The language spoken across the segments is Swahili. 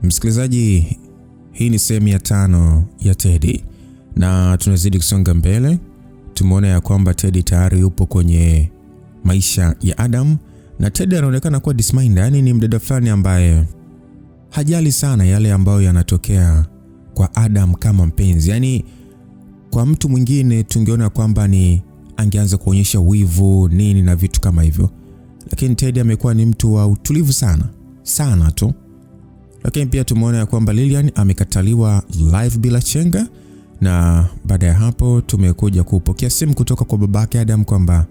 Msikilizaji, hii ni sehemu ya 5 ya Teddy na tunazidi kusonga mbele. Tumeona ya kwamba Teddy tayari yupo kwenye maisha ya Adam na Teddy anaonekana kuwa dismind, yani ni mdada fulani ambaye hajali sana yale ambayo yanatokea kwa Adam kama mpenzi. Yani kwa mtu mwingine tungeona kwamba ni angeanza kuonyesha wivu nini na vitu kama hivyo, lakini Teddy amekuwa ni mtu wa utulivu sana tu. Lakini pia tumeona ya kwamba Lilian amekataliwa live bila chenga, na baada ya hapo tumekuja kupokea simu kutoka kwa babake Adam kwamba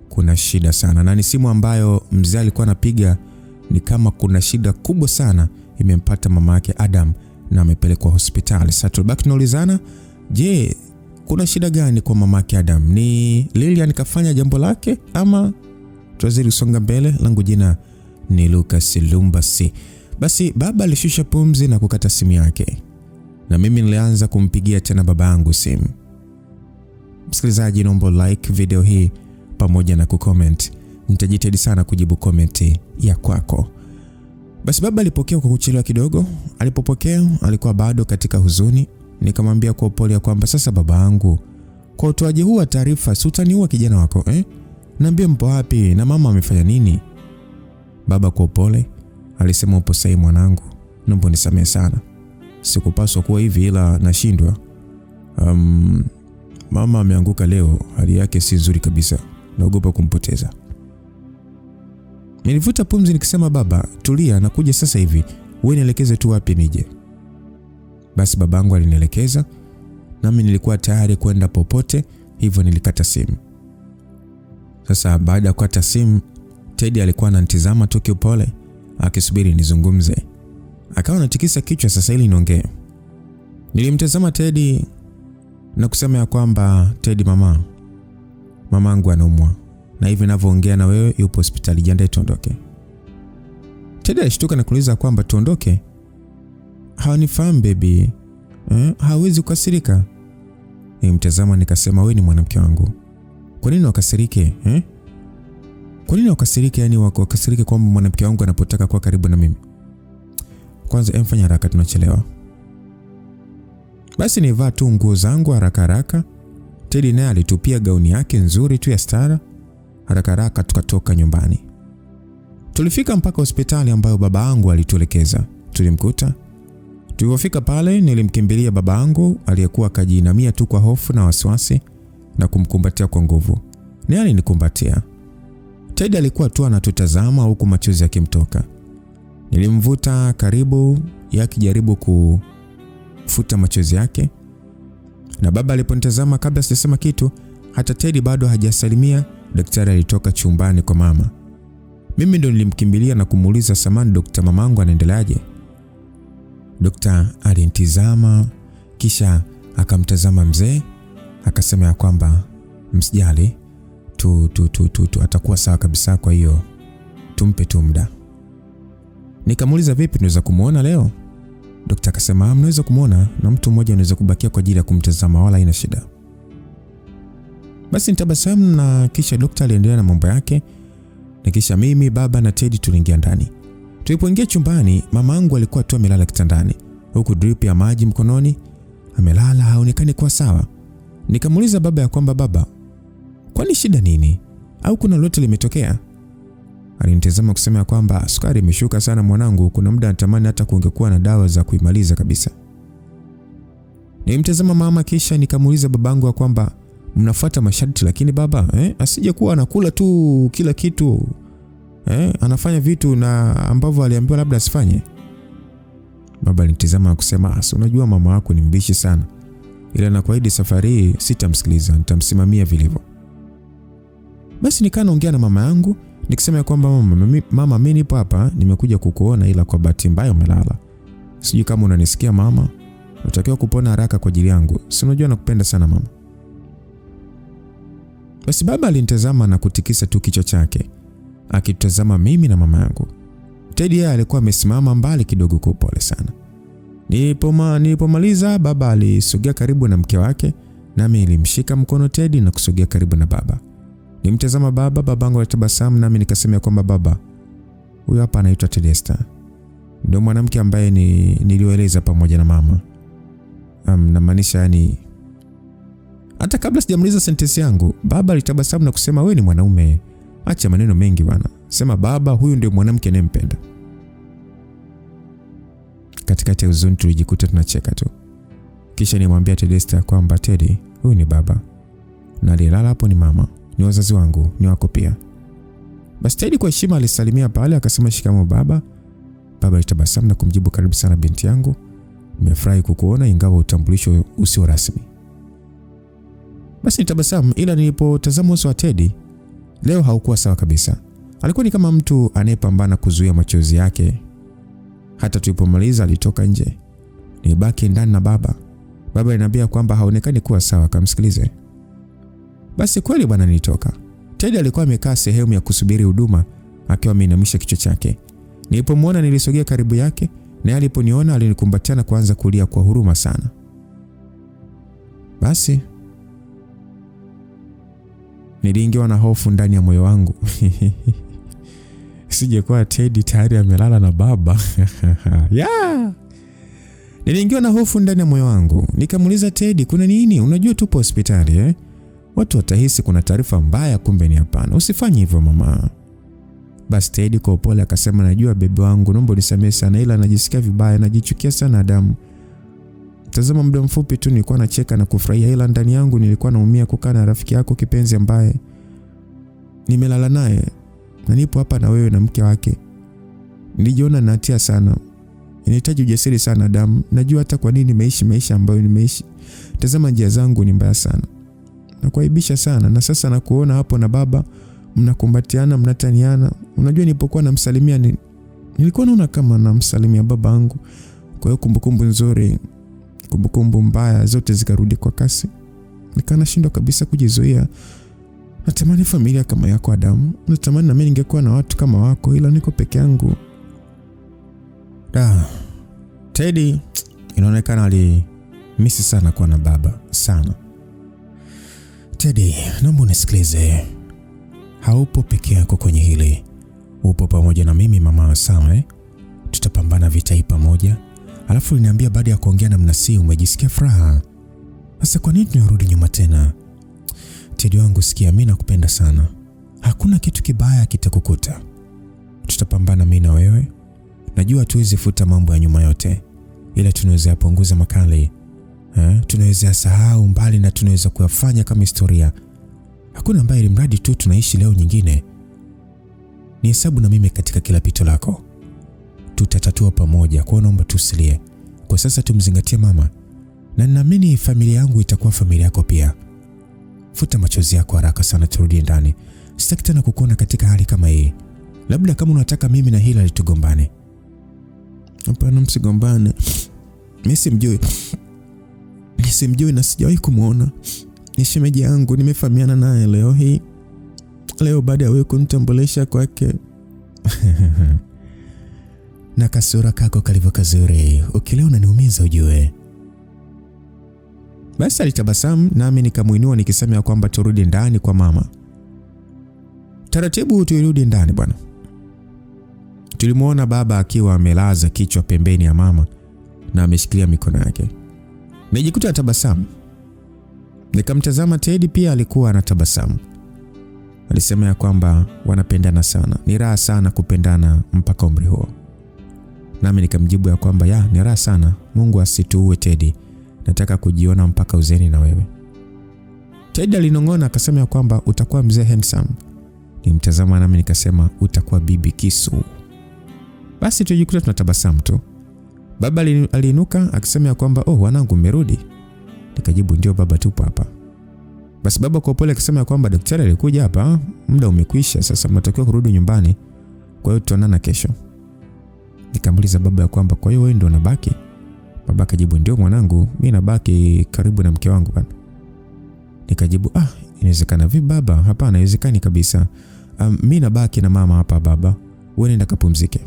kuna shida sana, na ni simu ambayo mzee alikuwa anapiga ni kama kuna shida kubwa sana imempata mama yake Adam na amepelekwa hospitali. Sasa tulibaki tunaulizana, je, kuna shida gani kwa mama yake Adam? Ni Lilian kafanya jambo lake ama? Tuwazidi kusonga mbele. Langu jina ni Lucas Lumbasi. Basi baba alishusha pumzi na kukata simu yake, na mimi nilianza kumpigia tena baba yangu simu. Msikilizaji, naomba like video hii pamoja na kucomment. Nitajitahidi sana kujibu comment ya kwako. Basi baba alipokea kwa kuchelewa kidogo. Alipopokea alikuwa bado katika huzuni. Nikamwambia kwa upole ya kwamba sasa baba yangu, kwa utoaji huu wa taarifa si utaniua kijana wako Niambie mpo wapi na mama amefanya nini? Baba kwa upole alisema, upo sahihi mwanangu, naomba nisamehe sana. Sikupaswa kuwa hivi ila nashindwa. Mama ameanguka leo, hali yake si nzuri kabisa. Naogopa kumpoteza. Nilivuta pumzi nikisema, baba tulia, nakuja sasa hivi. Wewe nielekeze tu wapi nije. Basi babangu alinielekeza, nami nilikuwa tayari kwenda popote, hivyo nilikata simu. Sasa baada ya kukata simu, Teddy alikuwa ananitazama tu kiupole akisubiri nizungumze. Akawa anatikisa kichwa sasa ili niongee. Nilimtazama Teddy na kusema ya kwamba, Teddy mamangu anaumwa na hivi ninavyoongea na wewe yupo hospitali, jiandae tuondoke. Teddy alishtuka na kuuliza kwamba tuondoke? Hawanifahamu baby. Hawezi kukasirika. Nilimtazama nikasema, wewe ni mwanamke wangu, kwa nini wakasirike? Kwa nini wakasirike? Yani wakasirike kwamba mwanamke wangu anapotaka kuwa karibu na mimi? Kwanza mfanya haraka, tunachelewa. Basi nivaa tu nguo zangu haraka. Teddy naye alitupia gauni yake nzuri tu ya stara. Haraka tukatoka nyumbani. Tulifika mpaka hospitali ambayo baba yangu alituelekeza. Tulimkuta. Tulipofika pale nilimkimbilia baba yangu aliyekuwa kajiinamia tu kwa hofu na wasiwasi na kumkumbatia kwa nguvu. Naye alinikumbatia. Teddy alikuwa tu anatutazama huku machozi yakimtoka. Nilimvuta karibu yakijaribu kufuta machozi yake. Na baba aliponitazama kabla sijasema kitu, hata Teddy bado hajasalimia, daktari alitoka chumbani kwa mama. Mimi ndo nilimkimbilia na kumuuliza, samani daktari, mamangu anaendeleaje? Daktari alinitazama kisha akamtazama mzee, akasema ya kwamba msijali, atakuwa sawa kabisa, kwa hiyo tumpe tu muda. Nikamuuliza, vipi tunaweza kumuona leo? Daktari akasema, mnaweza kumuona na mtu mmoja anaweza kubakia kwa ajili ya kumtazama, wala haina shida. Basi nitabasamu na kisha daktari aliendelea na mambo yake, na kisha mimi, baba na Teddy tuliingia ndani. Tulipoingia chumbani, mamangu alikuwa tu amelala kitandani huku drip ya maji mkononi, amelala, haonekani kuwa sawa. Nikamuuliza baba ya kwamba, baba, kwani shida nini? Au kuna lolote limetokea? Alinitazama kusema kwamba sukari imeshuka sana mwanangu, kuna muda natamani hata kungekuwa na dawa za kuimaliza kabisa. Nilimtazama mama kisha nikamuuliza babangu kwamba mnafuata masharti lakini baba asije kuwa anakula tu kila kitu, anafanya vitu na ambavyo aliambiwa labda asifanye. Baba alinitazama kusema, unajua mama wako ni mbishi sana, ila nakuahidi safari hii sitamsikiliza, nitamsimamia vilivyo. Basi nikaongea na mama yangu nikisema kwamba mama mimi nipo hapa, nimekuja kukuona, ila kwa bahati mbaya umelala. Sijui kama unanisikia mama, unatakiwa kupona haraka kwa ajili yangu, si unajua nakupenda sana mama. Basi baba alinitazama na kutikisa tu kichwa chake akitazama mimi na mama yangu. Teddy alikuwa amesimama mbali kidogo kwa upole sana. Nilipomaliza baba alisogea karibu na mke wake, nami nilimshika mkono Teddy na kusogea karibu na baba. Nimtazama babangu alitabasamu, nami nikasema kwamba baba, huyu hapa anaitwa Tedesta. ndio mwanamke ambaye nilioeleza pamoja na mama. Namaanisha yani hata kabla sijamaliza sentence yangu, baba alitabasamu na kusema, wewe ni mwanaume, acha maneno mengi bwana. Sema baba, huyu ndio mwanamke ninayempenda. Katikati ya huzuni tulijikuta tunacheka tu. Kisha nimwambia Tedesta kwamba Teddy, huyu ni baba. Na alilala hapo ni mama, ni wazazi wangu, ni wako pia. Basi Teddy kwa heshima alisalimia pale akasema shikamoo baba. Baba alitabasamu na kumjibu, karibu sana binti yangu. Nimefurahi kukuona ingawa utambulisho usio rasmi. Basi nitabasamu, ila nilipotazama uso wa Teddy leo haukuwa sawa kabisa. Alikuwa ni kama mtu anayepambana kuzuia machozi yake. Hata tulipomaliza alitoka nje. Nilibaki ndani na baba. Baba aliniambia kwamba haonekani kuwa sawa, kamsikilize. Basi kweli bwana nilitoka. Teddy alikuwa amekaa sehemu ya kusubiri huduma akiwa ameinamisha kichwa chake. Nilipomwona nilisogea karibu yake, na aliponiona alinikumbatia na kuanza kulia kwa huruma sana. Basi niliingiwa na hofu ndani ya moyo wangu. Sije kwa Teddy tayari amelala na baba. Yeah. Niliingiwa na hofu ndani ya moyo wangu. Nikamuuliza Teddy, kuna nini? Unajua tupo hospitali Watu watahisi kuna taarifa mbaya, kumbe ni hapana. Usifanye hivyo mama. Basi Teddy kwa upole akasema, najua bebe wangu, naomba unisamehe sana, ila najisikia vibaya, najichukia sana Adamu. Tazama, muda mfupi tu nilikuwa nacheka na kufurahia, ila ndani yangu nilikuwa naumia kukaa na rafiki yako kipenzi ambaye nimelala naye na nipo hapa na wewe na mke wake. Nilijiona na hatia sana. Inahitaji ujasiri sana Adamu. Najua hata kwa nini nimeishi maisha ambayo nimeishi. Tazama, njia zangu ni mbaya sana. Na kuaibisha sana, na sasa nakuona hapo na baba mnakumbatiana, mnataniana. Unajua nilipokuwa namsalimia nilikuwa naona kama namsalimia babangu. Kwa hiyo kumbukumbu nzuri, kumbukumbu mbaya zote zikarudi kwa kasi. Nikanashindwa kabisa kujizuia. Natamani familia kama yako Adamu. Natamani na mimi ningekuwa na watu kama wako, ila niko peke yangu. Teddy inaonekana alimisi sana kuwa na baba sana. Teddy, naomba unisikilize. Haupo peke yako kwenye hili. Upo pamoja na mimi mama, sawa Tutapambana vita hii pamoja. Alafu uliniambia baada ya kuongea na Mnasi umejisikia furaha. Sasa kwa nini tunarudi nyuma tena? Teddy wangu, sikia, mimi nakupenda sana. Hakuna kitu kibaya kitakukuta. Tutapambana mimi na wewe. Najua tuwezi futa mambo ya nyuma yote, ila tunaweza yapunguza makali. Tunaweza sahau mbali na tunaweza kuyafanya kama historia. Hakuna mbaya, ili mradi tu tunaishi leo nyingine. Ni hesabu na mimi katika kila pito lako. Tutatatua pamoja, kwa naomba tusilie. Kwa sasa tumzingatie mama. Na ninaamini familia yangu itakuwa familia yako pia. Futa machozi yako haraka sana, turudi ndani. Sitaki tena kukuona katika hali kama hii. Labda kama unataka mimi na Hila tugombane. Hapana, msigombane. Mimi simjui na sijawahi kumuona. Ni shemeji yangu, nimefahamiana naye leo hii. Leo baada ya wewe kunitambulisha kwake. Na kasura kako kalivyo kazuri. Ukileo unaniumiza ujue. Basi alitabasamu nami nikamuinua nikisema kwamba turudi ndani kwa mama. Taratibu tulirudi ndani bwana. Tulimuona baba akiwa amelaza kichwa pembeni ya mama na ameshikilia mikono yake. Nijikuta tabasamu. Nikamtazama Teddy, pia alikuwa anatabasamu. Alisema ya kwamba wanapendana sana. Ni raha sana kupendana mpaka umri huo. Nami nikamjibu ya kwamba ni raha sana. Mungu asituue Teddy. Nataka kujiona mpaka uzeni na wewe. Teddy alinong'ona akasema ya kwamba utakuwa mzee handsome. Nimtazama nami nikasema utakuwa bibi kisu. Basi tujikuta tunatabasamu tu. Baba aliinuka akisema ya kwamba wanangu mmerudi. Nikajibu ndio baba, tupo hapa. Basi baba kwa upole akisema ya kwamba daktari alikuja hapa, muda umekwisha, sasa mnatakiwa kurudi nyumbani. Kwa hiyo tutaonana kesho. Nikamuuliza baba ya kwamba kwa hiyo wewe ndio unabaki? Baba akajibu ndio mwanangu, mimi nabaki karibu na mke wangu bwana. Nikajibu inawezekana vipi baba? Hapana, haiwezekani kabisa. Mimi nabaki na mama hapa baba. Wewe nenda kapumzike.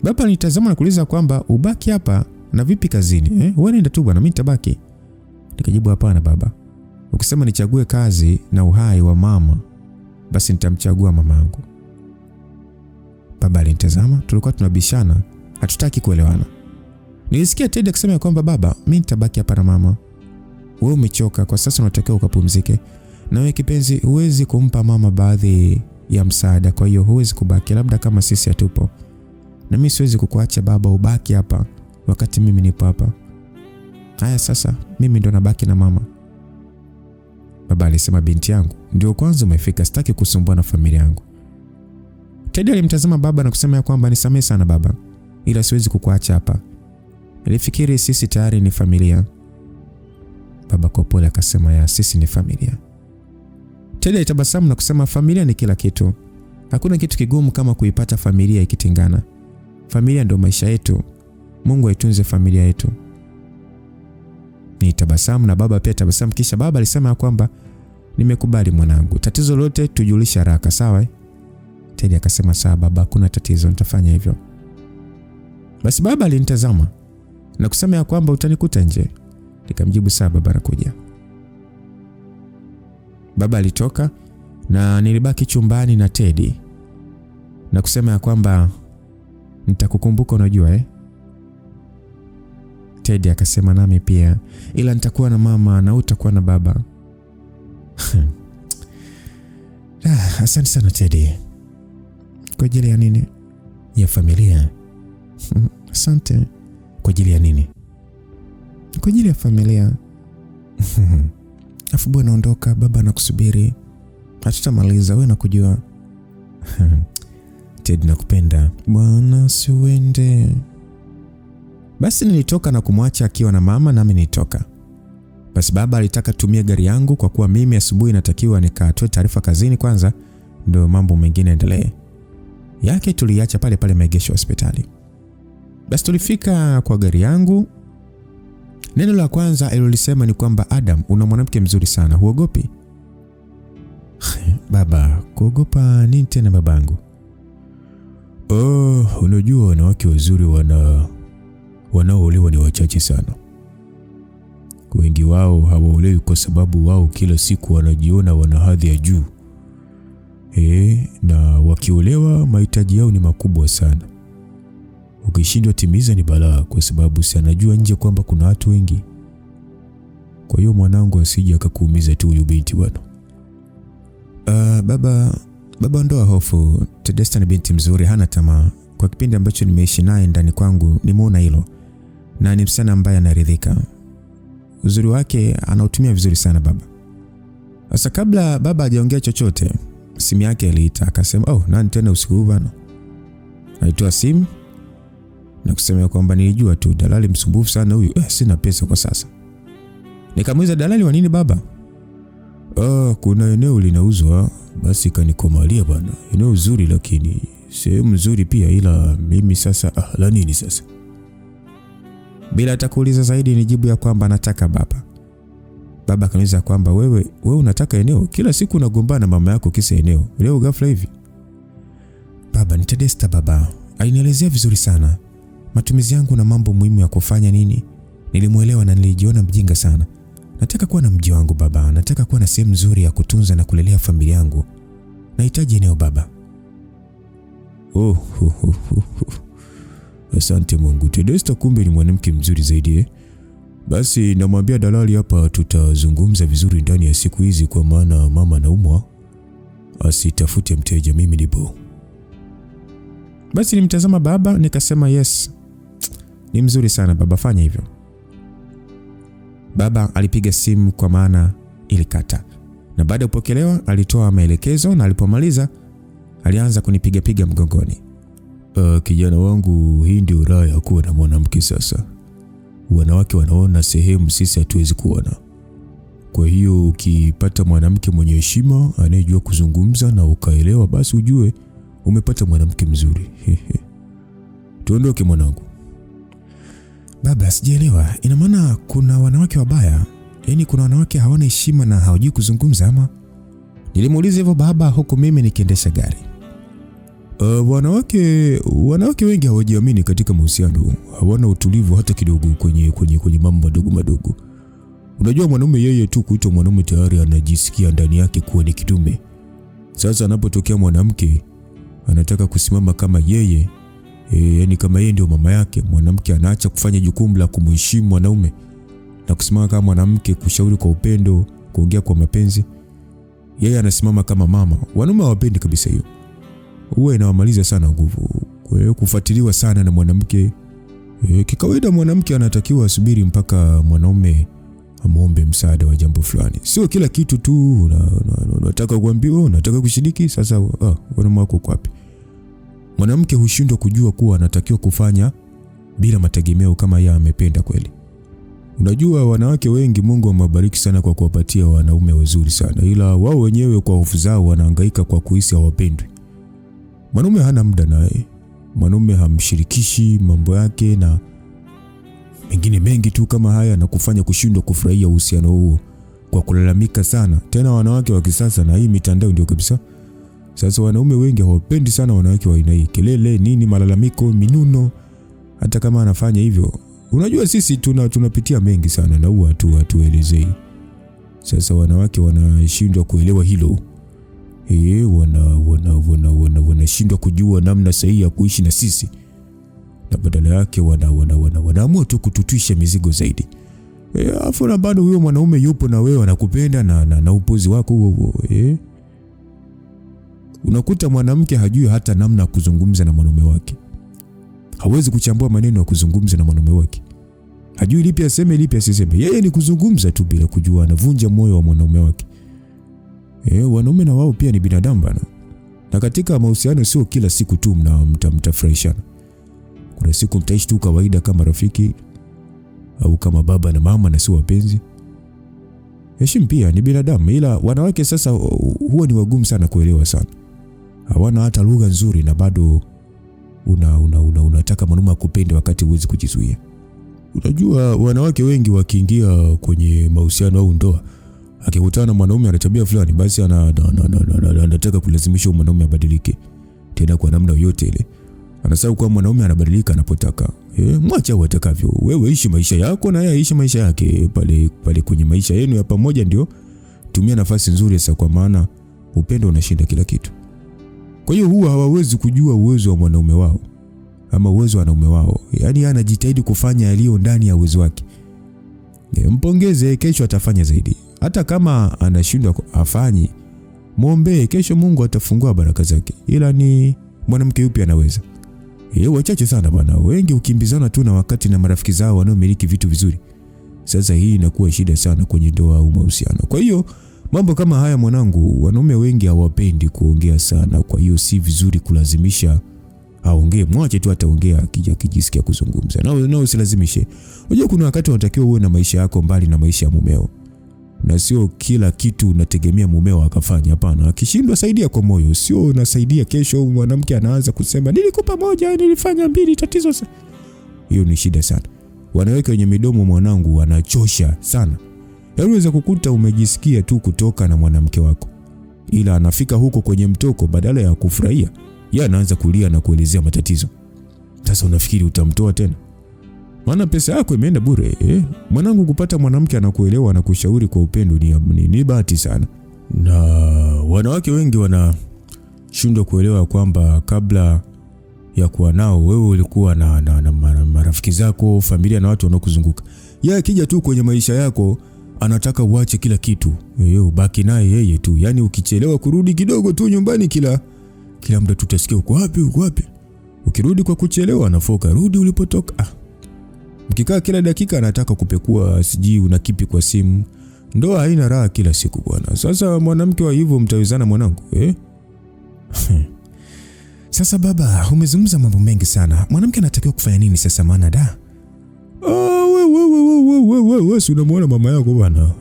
Baba nitazama na kuuliza kwamba ubaki hapa na vipi kazini? Wewe nenda tu bwana, mimi nitabaki. Nikajibu hapana baba. Ukisema nichague kazi na uhai wa mama, basi nitamchagua mamangu. Baba alinitazama, tulikuwa tunabishana, hatutaki kuelewana. Nilisikia Teddy akisema kwamba baba, mimi nitabaki hapa na mama. Wewe umechoka kwa sasa, unatakiwa ukapumzike. Na wewe kipenzi, huwezi kumpa mama baadhi ya msaada, kwa hiyo huwezi kubaki labda kama sisi hatupo. Na mimi siwezi kukuacha baba ubaki hapa wakati mimi nipo hapa. Haya sasa, mimi ndo nabaki na mama. Baba alisema, binti yangu, ndio kwanza umefika, sitaki kusumbua na familia yangu. Teddy alimtazama baba na kusema kwamba nisamehe sana baba, ila siwezi kukuacha hapa. Nilifikiri sisi tayari ni familia. Baba kwa pole akasema, ya sisi ni familia. Teddy alitabasamu na kusema, familia ni kila kitu. Hakuna kitu kigumu kama kuipata familia ikitengana. Familia ndio maisha yetu. Mungu aitunze familia yetu. Nitabasamu na baba pia tabasamu, kisha baba alisema kwamba nimekubali mwanangu. Tatizo lote tujulisha haraka, sawa? Teddy akasema, sawa baba, kuna tatizo, nitafanya hivyo. Basi baba alinitazama na kusema kwamba utanikuta nje. Nikamjibu, sawa baba, nakuja. Baba alitoka na nilibaki chumbani na Teddy na kusema kwamba nitakukumbuka, unajua Teddy akasema, nami pia, ila nitakuwa na mama na utakuwa na baba. Asante sana Teddy. Kwa ajili ya nini? Ya familia. Asante. Kwa ajili ya nini? Kwa ajili ya familia. Afu bwana ondoka, baba anakusubiri. Hatutamaliza, wewe nakujua. Teddy, nakupenda. Bwana siuende. Basi nilitoka na kumwacha akiwa na mama, nami nilitoka. Basi baba alitaka tumie gari yangu kwa kuwa mimi asubuhi natakiwa nikatoe taarifa kazini kwanza, ndio mambo mengine endelee. Yake tuliacha pale pale maegesho hospitali. Basi tulifika kwa gari yangu. Neno la kwanza alilolisema ni kwamba, Adam, una mwanamke mzuri sana, huogopi? Baba, kuogopa nini tena babangu? Unajua wanawake wazuri wanaoolewa ni wachache sana. Wengi wao hawaolewi kwa sababu wao kila siku wanajiona wana hadhi ya juu. Na wakiolewa mahitaji yao ni makubwa sana. Ukishindwa timiza ni balaa, kwa sababu si anajua nje kwamba kuna watu wengi. Kwa hiyo mwanangu asije akakuumiza tu huyu binti bwana. Baba ondoa hofu. Tedesta ni binti mzuri, hana tamaa. Kwa kipindi ambacho nimeishi naye ndani kwangu nimeona hilo. Na ni msichana ambaye anaridhika. Uzuri wake anautumia vizuri sana baba. Sasa kabla baba hajaongea chochote, simu yake iliita, akasema, nani tena usiku huu bwana? Alitoa simu na kusema kwamba nilijua tu dalali msumbufu sana huyu. Sina pesa kwa sasa. Nikamuuliza, dalali wa nini baba? Kuna eneo linauzwa, basi kanikomalia bwana. Eneo zuri lakini sehemu nzuri pia, ila mimi sasa la nini sasa? Bila atakuuliza zaidi nijibu ya kwamba nataka baba. Baba akaniuliza kwamba wewe unataka eneo? Kila siku unagombana na mama yako kisa eneo. Leo ghafla hivi? Baba, ni Tedesta baba. Alinielezea vizuri sana matumizi yangu na mambo muhimu ya kufanya nini. Nilimuelewa na nilijiona mjinga sana. Nataka kuwa na mji wangu baba. Nataka kuwa na sehemu nzuri ya kutunza na kulelea familia yangu. Nahitaji eneo baba. Asante Mungu. Tedesta kumbe ni mwanamke mzuri zaidi. Basi namwambia dalali hapa tutazungumza vizuri ndani ya siku hizi, kwa maana mama anaumwa. Asitafute mteja, mimi nipo. Basi nimtazama baba nikasema, yes. Ni mzuri sana baba, fanya hivyo. Baba alipiga simu kwa maana ilikata. Na baada ya kupokelewa alitoa maelekezo, na alipomaliza alianza kunipiga mgongoni. Kijana wangu, hii ndio raha ya kuwa na mwanamke sasa. Wanawake wanaona sehemu sisi hatuwezi kuona. Kwa hiyo ukipata mwanamke mwenye heshima, anayejua kuzungumza na ukaelewa, basi ujue umepata mwanamke mzuri. Tuondoke mwanangu. Baba, sijaelewa. Ina maana kuna wanawake wabaya? Yaani kuna wanawake hawana heshima na hawajui kuzungumza ama? Nilimuuliza hivyo baba huku mimi nikiendesha gari. Wanawake wengi hawajiamini katika mahusiano. Hawana utulivu hata kidogo kwenye mambo madogo. Unajua mwanaume yeye tu kuitwa mwanaume tayari anajisikia ndani yake kuwa ni kidume. Sasa anapotokea mwanamke anataka kusimama kama yeye. Yani kama yeye ndio mama yake. Mwanamke anaacha kufanya jukumu la kumheshimu mwanaume na kusimama kama mwanamke, kushauri kwa upendo, kuongea kwa mapenzi. Yeye anasimama kama mama. Wanaume hawapendi kabisa hiyo. Huwa inawamaliza sana nguvu. Kwa hiyo kufuatiliwa sana na mwanamke. Kikawaida mwanamke anatakiwa asubiri mpaka mwanaume amuombe msaada wa jambo fulani. Sio kila kitu tu unataka kuambiwa, unataka kushiriki. Sasa wanaume wako wapi? Mwanamke hushindwa kujua kuwa anatakiwa kufanya bila mategemeo kama yeye amependa kweli. Unajua wanawake wengi Mungu amewabariki sana kwa kuwapatia wanaume wazuri sana, ila wao wenyewe kwa hofu zao wanahangaika kwa kuhisi hawapendwi. Mwanaume hana muda naye. Mwanaume hamshirikishi mambo yake na mengine mengi tu kama haya, na kufanya kushindwa kufurahia uhusiano huo kwa kulalamika sana. Tena wanawake wa kisasa na hii mitandao ndio kabisa. Sasa wanaume wengi hawapendi sana wanawake wa aina hii. Kelele nini, malalamiko, minuno. Hata kama anafanya hivyo, unajua sisi tunapitia mengi sana na huwa hatuelezei. Sasa wanawake wanashindwa kuelewa hilo. Wanashindwa kujua namna sahihi ya kuishi na sisi. Na badala yake wanaamua tu kututwisha mizigo zaidi. Afu na bado huyo mwanaume yupo na wewe anakupenda na upuzi wako huo. Unakuta mwanamke hajui hata namna kuzungumza na mwanaume wake. Hawezi kuchambua maneno ya kuzungumza na mwanaume wake. Hajui lipi aseme, lipi asiseme. Yeye ni kuzungumza tu bila kujua, anavunja moyo wa mwanaume wake. Wanaume na wao pia ni binadamu bana. Na katika mahusiano sio kila siku tu mtafurahishana. Kuna siku mtaishi tu kawaida kama rafiki au kama baba na mama na sio wapenzi. Heshima pia ni binadamu, ila wanawake sasa huwa ni wagumu sana kuelewa sana. Hawana hata lugha nzuri na bado unataka mwanaume akupende wakati huwezi kujizuia. Unajua wanawake wengi wakiingia kwenye mahusiano au ndoa, akikutana na mwanaume ana tabia fulani, basi anataka kulazimisha mwanaume abadilike. Tena kwa namna yoyote ile. Anasahau kwa mwanaume anabadilika anapotaka. Mwacha watakavyo. Wewe ishi maisha yako na yeye aishi maisha yake. Pale kwenye maisha yenu ya pamoja ndio tumia nafasi nzuri sasa, kwa maana upendo unashinda kila kitu. Kwa hiyo huwa hawawezi kujua uwezo wa mwanaume wao ama uwezo wa wanaume wao. Yaani anajitahidi kufanya yaliyo ndani ya uwezo wake. Mpongeze, kesho atafanya zaidi. Hata kama anashindwa afanye, muombe, kesho Mungu atafungua baraka zake. Ila ni mwanamke yupi anaweza? Wachache sana bwana. Wengi ukimbizana tu na wakati na marafiki zao wanaomiliki vitu vizuri. Sasa hii inakuwa shida sana kwenye ndoa au mahusiano. Kwa hiyo mambo kama haya mwanangu, wanaume wengi hawapendi kuongea sana. Kwa hiyo si vizuri kulazimisha aongee. Mwache tu ataongea akijisikia kuzungumza. Na usilazimishe. Unajua kuna wakati unatakiwa uwe na maisha yako mbali na maisha ya mumeo. Na sio kila kitu unategemea mumeo akafanya. Hapana, akishindwa saidia kwa moyo. Sio unasaidia kesho mwanamke anaanza kusema nilikupa moja, nilifanya mbili, tatizo sasa. Hiyo ni shida sana. Wanawake wenye midomo mwanangu wanachosha sana. Unaweza kukuta umejisikia tu kutoka na mwanamke wako, ila anafika huko kwenye mtoko, badala ya kufurahia, yeye anaanza kulia na kuelezea matatizo. Sasa unafikiri utamtoa tena? Maana pesa yako imeenda bure. Mwanangu, kupata mwanamke anakuelewa na kushauri kwa upendo ni bahati sana. Na wanawake wengi wanashindwa kuelewa kwamba kabla ya kuwa nao wewe ulikuwa na marafiki zako, familia na watu wanaokuzunguka. Yeye akija tu kwenye maisha yako anataka uache kila kitu. Ubaki naye yeye tu. Yaani ukichelewa kurudi kidogo tu nyumbani, kila muda tutasikia uko wapi. Ukirudi kwa kuchelewa anafoka, rudi ulipotoka. Mkikaa kila dakika anataka kupekua siji una kipi kwa simu. Ndoa haina raha kila siku bwana. Sasa mwanamke wa hivyo mtawezana mwanangu? Sasa baba, umezungumza mambo mengi sana. Mwanamke anatakiwa kufanya nini sasa maana da? Wewe unamwona mama yako bwana.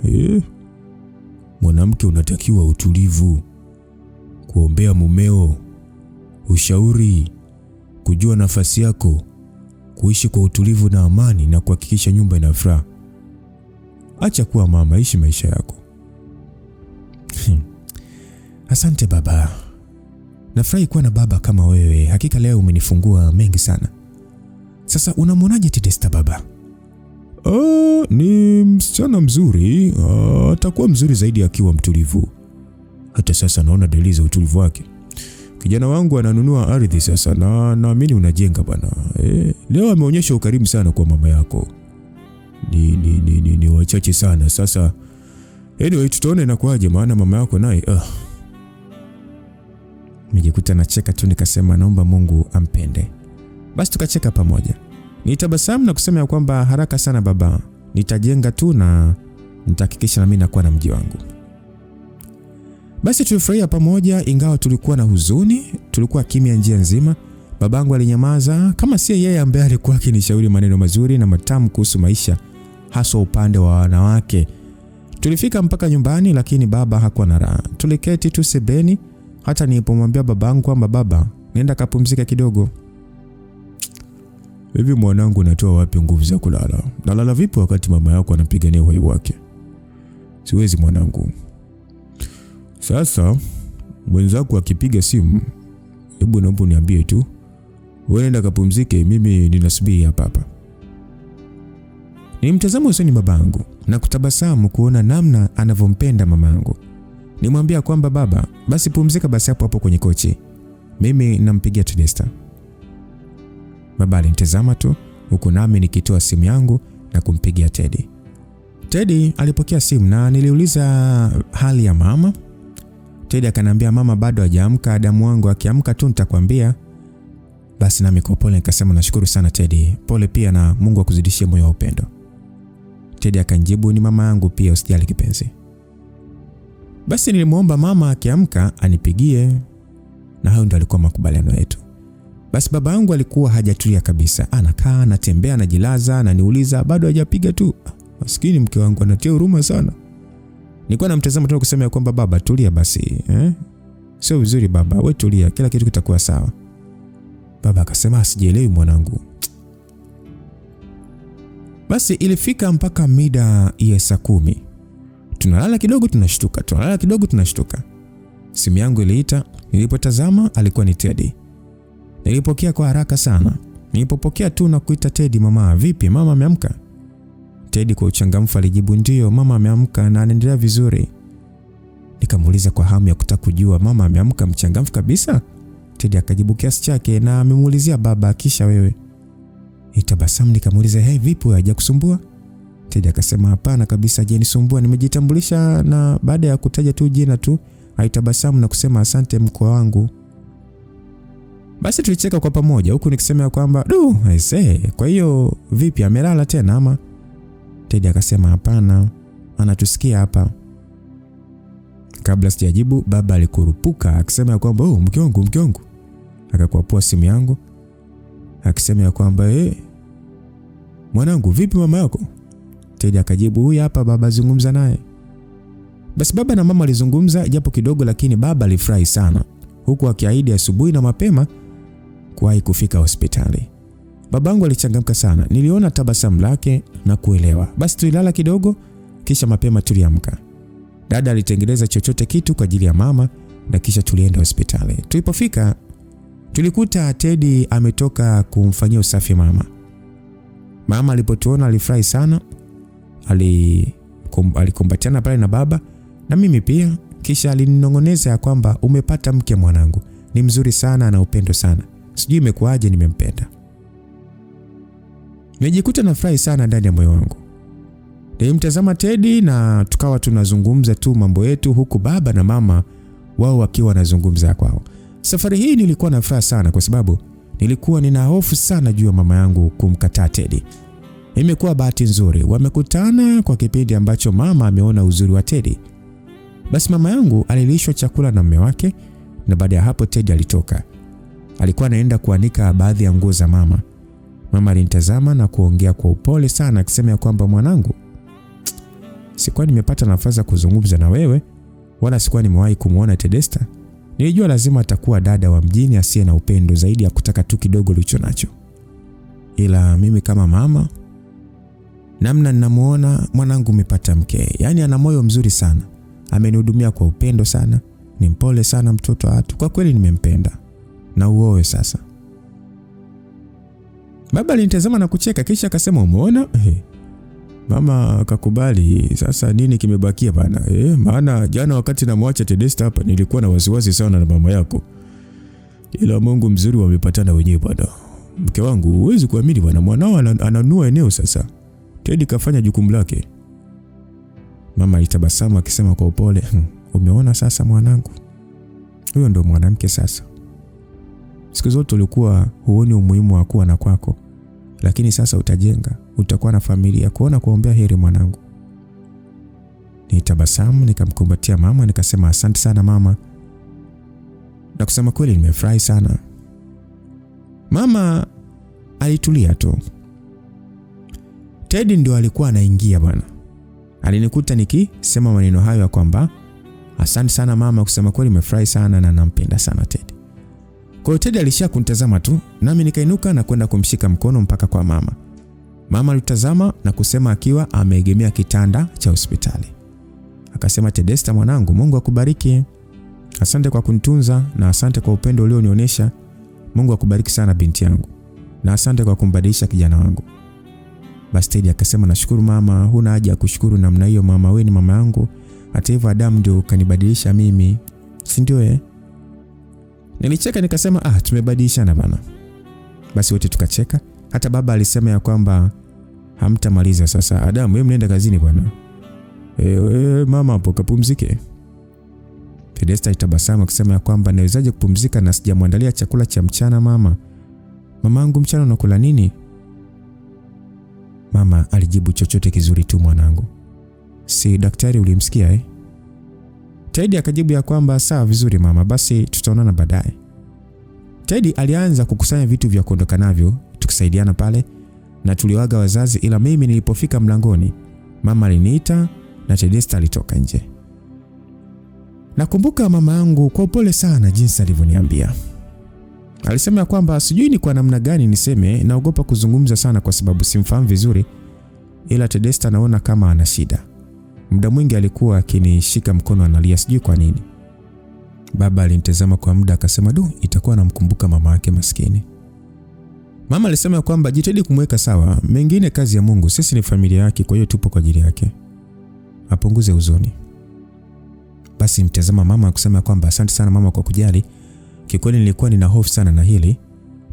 Mwanamke unatakiwa utulivu, kuombea mumeo, ushauri, kujua nafasi yako, kuishi kwa utulivu na amani na kuhakikisha nyumba ina furaha. Acha kuwa mama, ishi maisha yako. Asante baba. Nafurahi kuwa na baba kama wewe. Hakika leo umenifungua mengi sana. Sasa unamwonaje Tedesta baba? Ni msichana mzuri. Atakuwa mzuri zaidi akiwa mtulivu. Hata sasa naona dalili za utulivu wake. kijana wangu ananunua ardhi sasa na naamini unajenga bwana. Leo ameonyesha ukarimu sana kwa mama yako. Ni wachache sana. Sasa anyway tutaona inakuaje maana mama yako naye Nimejikuta nacheka tu nikasema naomba Mungu ampende. Basi tukacheka pamoja. Nitabasamu na kusema ya kwamba haraka sana baba. Nitajenga tu na nitahakikisha na mimi nakuwa na mji wangu. Basi tulifurahia pamoja ingawa tulikuwa na huzuni, tulikuwa kimya njia nzima. Babangu alinyamaza kama si yeye ambaye alikuwa akinishauri maneno mazuri na matamu kuhusu maisha, hasa upande wa wanawake. Tulifika mpaka nyumbani lakini baba hakuwa na raha. Tuliketi tu sebeni hata nilipomwambia babangu kwamba baba, nenda kapumzika kidogo. Hivi mwanangu unatoa wapi nguvu za kulala? Nalala vipi wakati mama yako anapigania uhai wake? Siwezi mwanangu. Sasa mwenzako akipiga simu, hebu naomba niambie tu. Wewe nenda kapumzike, mimi ninasubiri hapa. Nilimtazama usoni babangu na kutabasamu kuona namna anavyompenda mamangu. Nimwambia kwamba baba, basi pumzika basi hapo kwenye kochi. Mimi nampigia Tedesta. Baba alinitazama tu huku nami nikitoa simu yangu na kumpigia Teddy. Teddy alipokea simu na niliuliza hali ya mama. Teddy akaniambia mama bado hajaamka, Adamu wangu akiamka tu nitakwambia. Basi nami kwa pole nikasema nashukuru sana Teddy. Pole pia na Mungu akuzidishie moyo wa upendo. Teddy akanijibu ni mama yangu pia usijali kipenzi. Basi nilimuomba mama akiamka anipigie na hayo ndio alikuwa makubaliano yetu. Basi baba yangu alikuwa hajatulia kabisa. Anakaa, anatembea, anajilaza, ananiuliza bado hajapiga tu. Maskini mke wangu anatia huruma sana. Nilikuwa namtazama tu kusema kwamba baba tulia basi, Sio vizuri baba, wewe tulia, kila kitu kitakuwa sawa. Baba akasema sijielewi mwanangu. Basi ilifika mpaka mida ya saa 10. Tunalala kidogo tunashtuka, tunalala kidogo tunashtuka. Simu yangu iliita, nilipotazama alikuwa ni Teddy. Nilipokea kwa haraka sana. Nilipopokea tu na kuita Teddy, mama, vipi mama ameamka? Teddy kwa uchangamfu alijibu ndio mama ameamka na anaendelea vizuri. Nikamuuliza kwa hamu ya kutaka kujua mama ameamka mchangamfu kabisa? Teddy akajibu kiasi chake na amemuulizia baba kisha wewe. Nitabasamu nikamuuliza hey vipi hajakusumbua? Teddy akasema hapana kabisa hajanisumbua, nimejitambulisha na baada ya kutaja tu jina tu aitabasamu na kusema asante mkwe wangu. Basi tulicheka kwa pamoja huku nikisema kwamba aisee, kwa hiyo vipi amelala tena ama? Teddy akasema hapana, anatusikia hapa. Kabla sijajibu baba alikurupuka akisema kwamba mke wangu. Akakwapua simu yangu akisema kwamba mwanangu vipi mama yako? Teddy akajibu huyu hapa baba, zungumza naye. Basi baba na mama alizungumza japo kidogo, lakini baba alifurahi sana huku akiahidi asubuhi na mapema kuwahi kufika hospitali. Babangu alichangamka sana, niliona tabasamu lake na kuelewa. Basi tulilala kidogo kisha mapema tuliamka. Dada alitengeneza chochote kitu kwa ajili ya mama na kisha tulienda hospitali. Tulipofika tulikuta Teddy ametoka kumfanyia usafi mama. Mama alipotuona alifurahi sana. Alikumbatiana pale na baba na mimi pia, kisha alininong'oneza kwamba umepata mke mwanangu, ni mzuri sana na upendo sana, sijui imekuaje nimempenda. Nimejikuta na furahi sana ndani ya moyo wangu. Nilimtazama Teddy na tukawa tunazungumza tu mambo yetu huku baba na mama wao wakiwa wanazungumza kwao. Safari hii nilikuwa na furaha sana kwa sababu nilikuwa nina hofu sana juu ya mama yangu kumkataa Teddy. Imekuwa bahati nzuri wamekutana kwa kipindi ambacho mama ameona uzuri wa Teddy. Basi mama yangu alilishwa chakula na mume wake na baada ya hapo Teddy alitoka. Alikuwa anaenda kuanika baadhi ya nguo za mama. Mama alinitazama na kuongea kwa upole sana akisema kwamba mwanangu, sikuwa nimepata nafasi ya kuzungumza na wewe wala sikuwa nimewahi kumuona Tedesta. Nilijua lazima atakuwa dada wa mjini asiye na upendo zaidi ya kutaka tu kidogo licho nacho. Ila mimi kama mama, namna ninamuona mwanangu umepata mke, yani ana moyo mzuri sana. Amenihudumia kwa upendo sana, ni mpole sana mtoto watu. Kwa kweli nimempenda. Na uoe sasa. Baba alinitazama na kucheka kisha akasema umeona? Mama akakubali. Sasa nini kimebakia bana? Maana jana wakati namwacha Tedesta hapa nilikuwa na wasiwasi sana na mama yako. Ila Mungu mzuri wamepatana wenyewe bwana. Mke wangu huwezi kuamini bwana, mwanao ananua eneo sasa. Teddy kafanya jukumu lake. Mama alitabasamu akisema kwa upole, umeona sasa mwanangu? Huyo ndo mwanamke sasa. Siku zote ulikuwa huoni umuhimu wa kuwa na kwako, lakini sasa utajenga, utakuwa na familia, kuombea heri mwanangu. Nitabasamu nikamkumbatia mama nikasema asante sana mama. Na kusema kweli nimefurahi sana. Mama alitulia tu. Teddy ndio alikuwa anaingia bwana. Alinikuta nikisema maneno hayo ya kwamba asante sana mama, kusema kweli nimefurahi sana na nampenda sana Teddy. Kwa hiyo Teddy alishia kunitazama tu, nami nikainuka na kwenda kumshika mkono mpaka kwa mama. Mama alitazama na kusema akiwa ameegemea kitanda cha hospitali. Akasema, Tedesta mwanangu, Mungu akubariki. Asante kwa kunitunza na asante kwa upendo ulionionyesha. Mungu akubariki sana binti yangu. Na asante kwa kumbadilisha kijana wangu. Basi Teddy akasema, nashukuru mama, huna haja ya kushukuru namna hiyo mama, wewe ni mama yangu. Hata hivyo Adam ndio kanibadilisha mimi. Si ndio Nilicheka nikasema tumebadilishana bana. Basi wote tukacheka. Hata baba alisema ya kwamba hamtamaliza sasa. Adam, wewe mnenda kazini bwana. Mama hapo kapumzike. Tedesta itabasamu akisema ya kwamba nawezaje kupumzika na sijamwandalia chakula cha mchana mama? Mamangu mchana unakula nini? Mama alijibu, chochote kizuri tu mwanangu. Si daktari ulimsikia Teddy akajibu ya kwamba sawa vizuri mama, basi tutaonana baadaye. Teddy alianza kukusanya vitu vya kuondoka navyo, tukisaidiana pale na tuliwaga wazazi, ila mimi nilipofika mlangoni mama aliniita na Tedesta alitoka nje. Nakumbuka mama yangu kwa upole sana jinsi alivyoniambia. Alisema ya kwamba sijui ni kwa namna gani niseme, naogopa kuzungumza sana kwa sababu simfahamu vizuri, ila Tedesta naona kama ana shida. Muda mwingi alikuwa akinishika mkono analia, sijui kwa nini. Baba alinitazama kwa muda akasema, itakuwa namkumbuka mama yake maskini. Mama alisema ya kwamba jitahidi kumweka sawa, mengine kazi ya Mungu, sisi ni familia yake, kwa hiyo tupo kwa ajili yake. Apunguze huzuni. Basi mtazama mama akisema kwamba asante sana mama kwa kujali. Kikweli nilikuwa nina hofu sana na hili.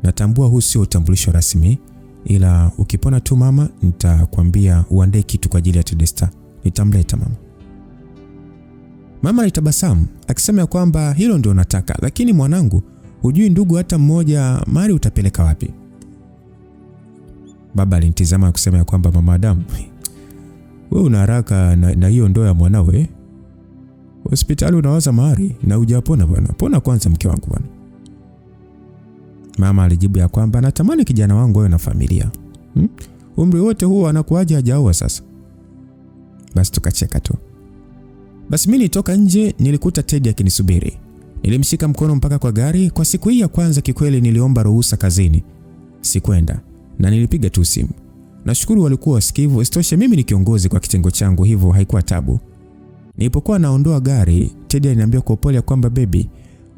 Natambua huu sio utambulisho rasmi, ila ukipona tu mama nitakwambia uandae kitu kwa ajili ya Tedesta. Nitamleta mama. Mama alitabasamu akisema kwamba hilo ndio nataka, lakini mwanangu, hujui ndugu hata mmoja, mali utapeleka wapi? Baba alinitazama akisema kwamba mama Adam, wewe una haraka na hiyo ndoa ya mwanao Hospitali unawaza mahari na hujapona bwana. Pona kwanza mke wangu bwana. Mama alijibu ya kwamba natamani kijana wangu awe na familia. Umri wote huo anakuaje hajaoa sasa? Basi tukacheka tu. Basi mimi nitoka nje, nilikuta Teddy akinisubiri. Nilimshika mkono mpaka kwa gari. Kwa siku hii ya kwanza kikweli niliomba ruhusa kazini. Sikwenda na nilipiga tu simu. Nashukuru walikuwa wasikivu, isitoshe mimi ni kiongozi kwa kitengo changu, hivyo haikuwa tabu. Nilipokuwa naondoa gari, Teddy aliniambia kwa upole kwamba baby,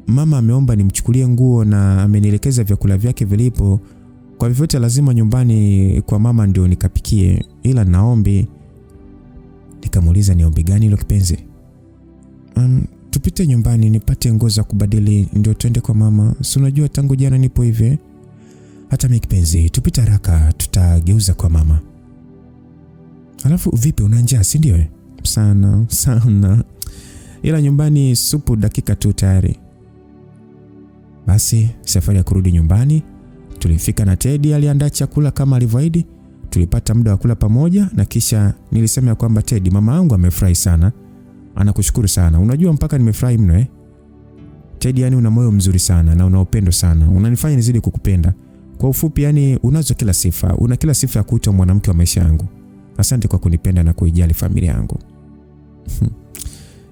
mama ameomba nimchukulie nguo na amenielekeza vyakula vyake vilipo. Kwa hivyo lazima nyumbani kwa mama ndio nikapikie, ila naombi. Nikamuuliza ni ombi gani hilo kipenzi? Tupite nyumbani nipate nguo za kubadili ndio twende kwa mama. Si unajua tangu jana nipo hivi. Hata mimi kipenzi, tupite haraka tutageuza kwa mama. Alafu vipi, una njaa si ndio? Sana. Ila nyumbani supu dakika tu tayari. Basi safari ya kurudi nyumbani, tulifika na Teddy aliandaa chakula kama alivyoahidi. Tulipata muda wa kula pamoja na kisha nilisema kwamba Teddy, mama yangu amefurahi sana. Anakushukuru sana. Unajua mpaka nimefurahi mno Teddy, yani una moyo mzuri sana na una upendo sana. Unanifanya nizidi kukupenda. Kwa ufupi yani unazo kila sifa. Una kila sifa ya kuitwa mwanamke wa maisha yangu. Asante kwa kunipenda na kuijali familia yangu.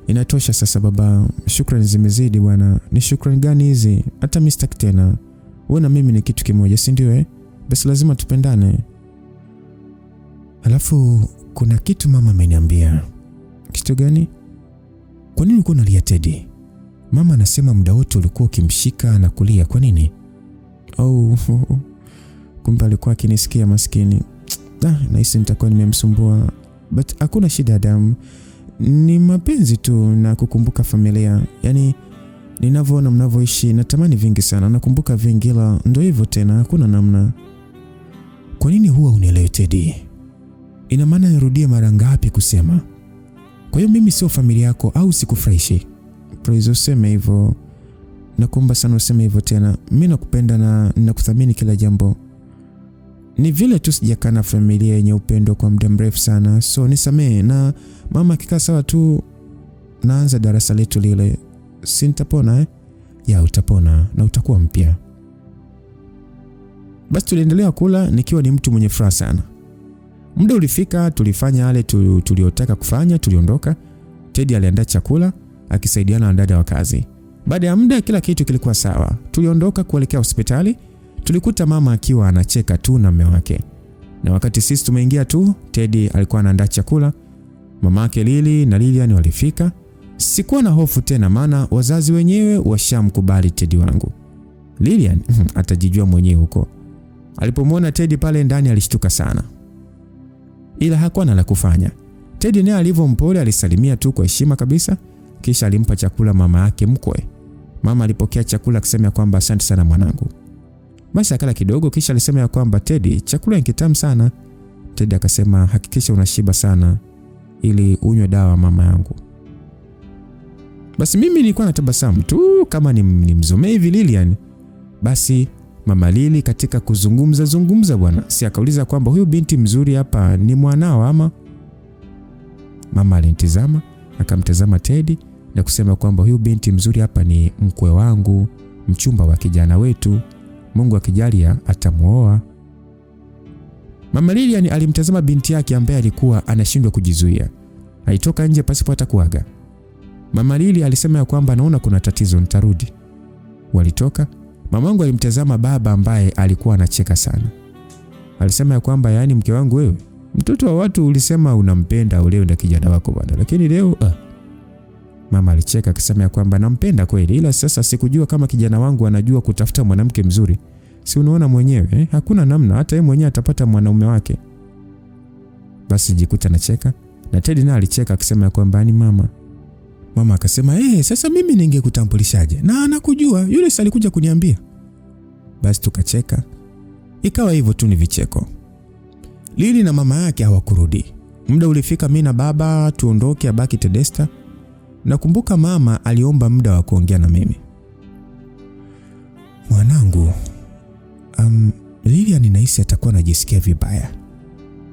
Inatosha sasa baba. Shukrani zimezidi bwana. Ni shukrani gani hizi? Hata Mr. tena. Wewe na mimi ni kitu kimoja, si ndio Basi lazima tupendane. Alafu kuna kitu mama ameniambia. Kitu gani? Kwa nini ulikuwa unalia Teddy? Mama anasema muda wote ulikuwa ukimshika na kulia. Kwa nini? Kumbe alikuwa akinisikia maskini. Nahisi nitakuwa nimemsumbua. But hakuna shida Adam. Ni mapenzi tu na kukumbuka familia. Yani Ninavyoona mnavyoishi natamani vingi sana, nakumbuka vingi, ila ndio hivyo tena, hakuna namna. Kwa nini huwa unielewi Teddy? Ina maana nirudie mara ngapi kusema? Kwa hiyo mimi sio familia yako au sikufurahishi? Please useme hivyo. Nakuomba sana useme hivyo tena. Mimi nakupenda na ninakuthamini kila jambo. Ni vile tu sijakaa na familia yenye upendo kwa muda mrefu sana. So nisamee, na mama akikaa sawa tu naanza darasa letu lile. Si nitapona Ya utapona na utakuwa mpya. Basi tuliendelea kula nikiwa ni mtu mwenye furaha sana. Muda ulifika, tulifanya yale tuliotaka kufanya, tuliondoka. Teddy aliandaa chakula akisaidiana na dada wa kazi. Baada ya muda kila kitu kilikuwa sawa. Tuliondoka kuelekea hospitali. Tulikuta mama akiwa anacheka tu na mume wake. Na wakati sisi tumeingia tu, Teddy alikuwa anaandaa chakula. Mamake Lily na Lilian walifika. Sikuwa na hofu tena, maana wazazi wenyewe washamkubali Teddy wangu. Lilian atajijua mwenyewe huko. Alipomwona Teddy pale ndani alishtuka sana, ila hakuwa na la kufanya. Teddy naye alivyompole alisalimia tu kwa heshima kabisa, kisha alimpa chakula mama yake mkwe. Mama alipokea chakula akisema kwamba asante sana mwanangu. Basi akala kidogo, kisha alisema kwamba Teddy, chakula ni kitamu sana. Teddy akasema hakikisha unashiba sana ili unywe dawa mama yangu. Basi mimi nilikuwa natabasamu tu kama ni mzomee hivi Lilian. Basi mama Lili katika kuzungumza bwana, si akauliza kwamba huyu binti mzuri hapa ni mwanao ama? Mama alinitazama, akamtazama Teddy na kusema kwamba huyu binti mzuri hapa ni mkwe wangu, mchumba wa kijana wetu. Mungu akijalia atamuoa. Mama Lilian alimtazama binti yake ambaye alikuwa anashindwa kujizuia. Alitoka nje pasipo hata kuaga. Mama Lili alisema kwamba naona kuna tatizo, nitarudi. Walitoka. Mamangu alimtazama baba ambaye alikuwa anacheka sana. Alisema kwamba yaani mke wangu wewe, mtoto wa watu ulisema unampenda uleo na kijana wako bwana, lakini leo Mama alicheka akisema kwamba nampenda kweli, ila sasa sikujua kama kijana wangu anajua kutafuta mwanamke mzuri. Si unaona mwenyewe hakuna namna, hata yeye mwenyewe atapata mwanaume wake. Basi jikuta nacheka na Teddy naye alicheka akisema kwamba ni mama. Mama akasema sasa mimi ningekutambulishaje? Na anakujua yule, si alikuja kuniambia. Basi tukacheka. Ikawa hivyo tu, ni vicheko. Lili na mama yake hawakurudi. Muda ulifika mimi na baba tuondoke, abaki Tedesta. Nakumbuka mama aliomba muda wa kuongea na mimi. Mwanangu, Lilian ninahisi atakuwa anajisikia vibaya.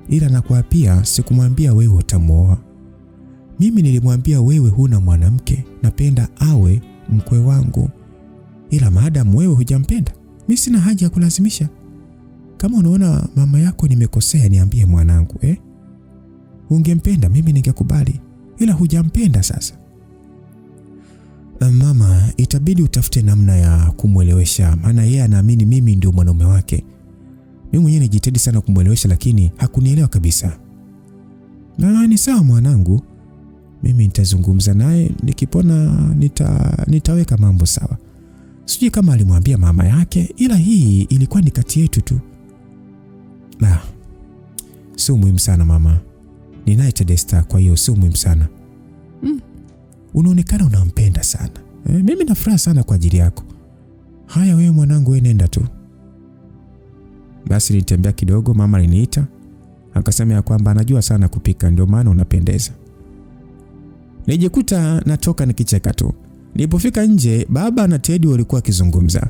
Ila nakuapia sikumwambia wewe utamuoa. Mimi nilimwambia wewe huna mwanamke, napenda awe mkwe wangu. Ila maadamu wewe hujampenda, mimi sina haja ya kulazimisha. Kama unaona mama yako nimekosea niambie mwanangu, Ungempenda mimi ningekubali, ila hujampenda sasa. Mama, itabidi utafute namna ya kumuelewesha, maana yeye anaamini mimi ndio mwanaume wake. Mimi mwenyewe nijitahidi sana kumuelewesha lakini hakunielewa kabisa. Na ni sawa mwanangu. Mimi nitazungumza naye, nikipona nitaweka mambo sawa. Sijui kama alimwambia mama yake, ila hii ilikuwa ni kati yetu tu. Sio muhimu sana mama. Ninaye Tedesta, kwa hiyo sio muhimu sana. Unaonekana unampenda sana. Mimi nafurahi sana kwa ajili yako. Haya wewe mwanangu, wewe nenda tu. Basi nitembea kidogo, mama aliniita. Akasema kwamba anajua sana kupika ndio maana unapendeza. Nijikuta natoka nikicheka tu. Nilipofika nje, baba na Teddy walikuwa kizungumza.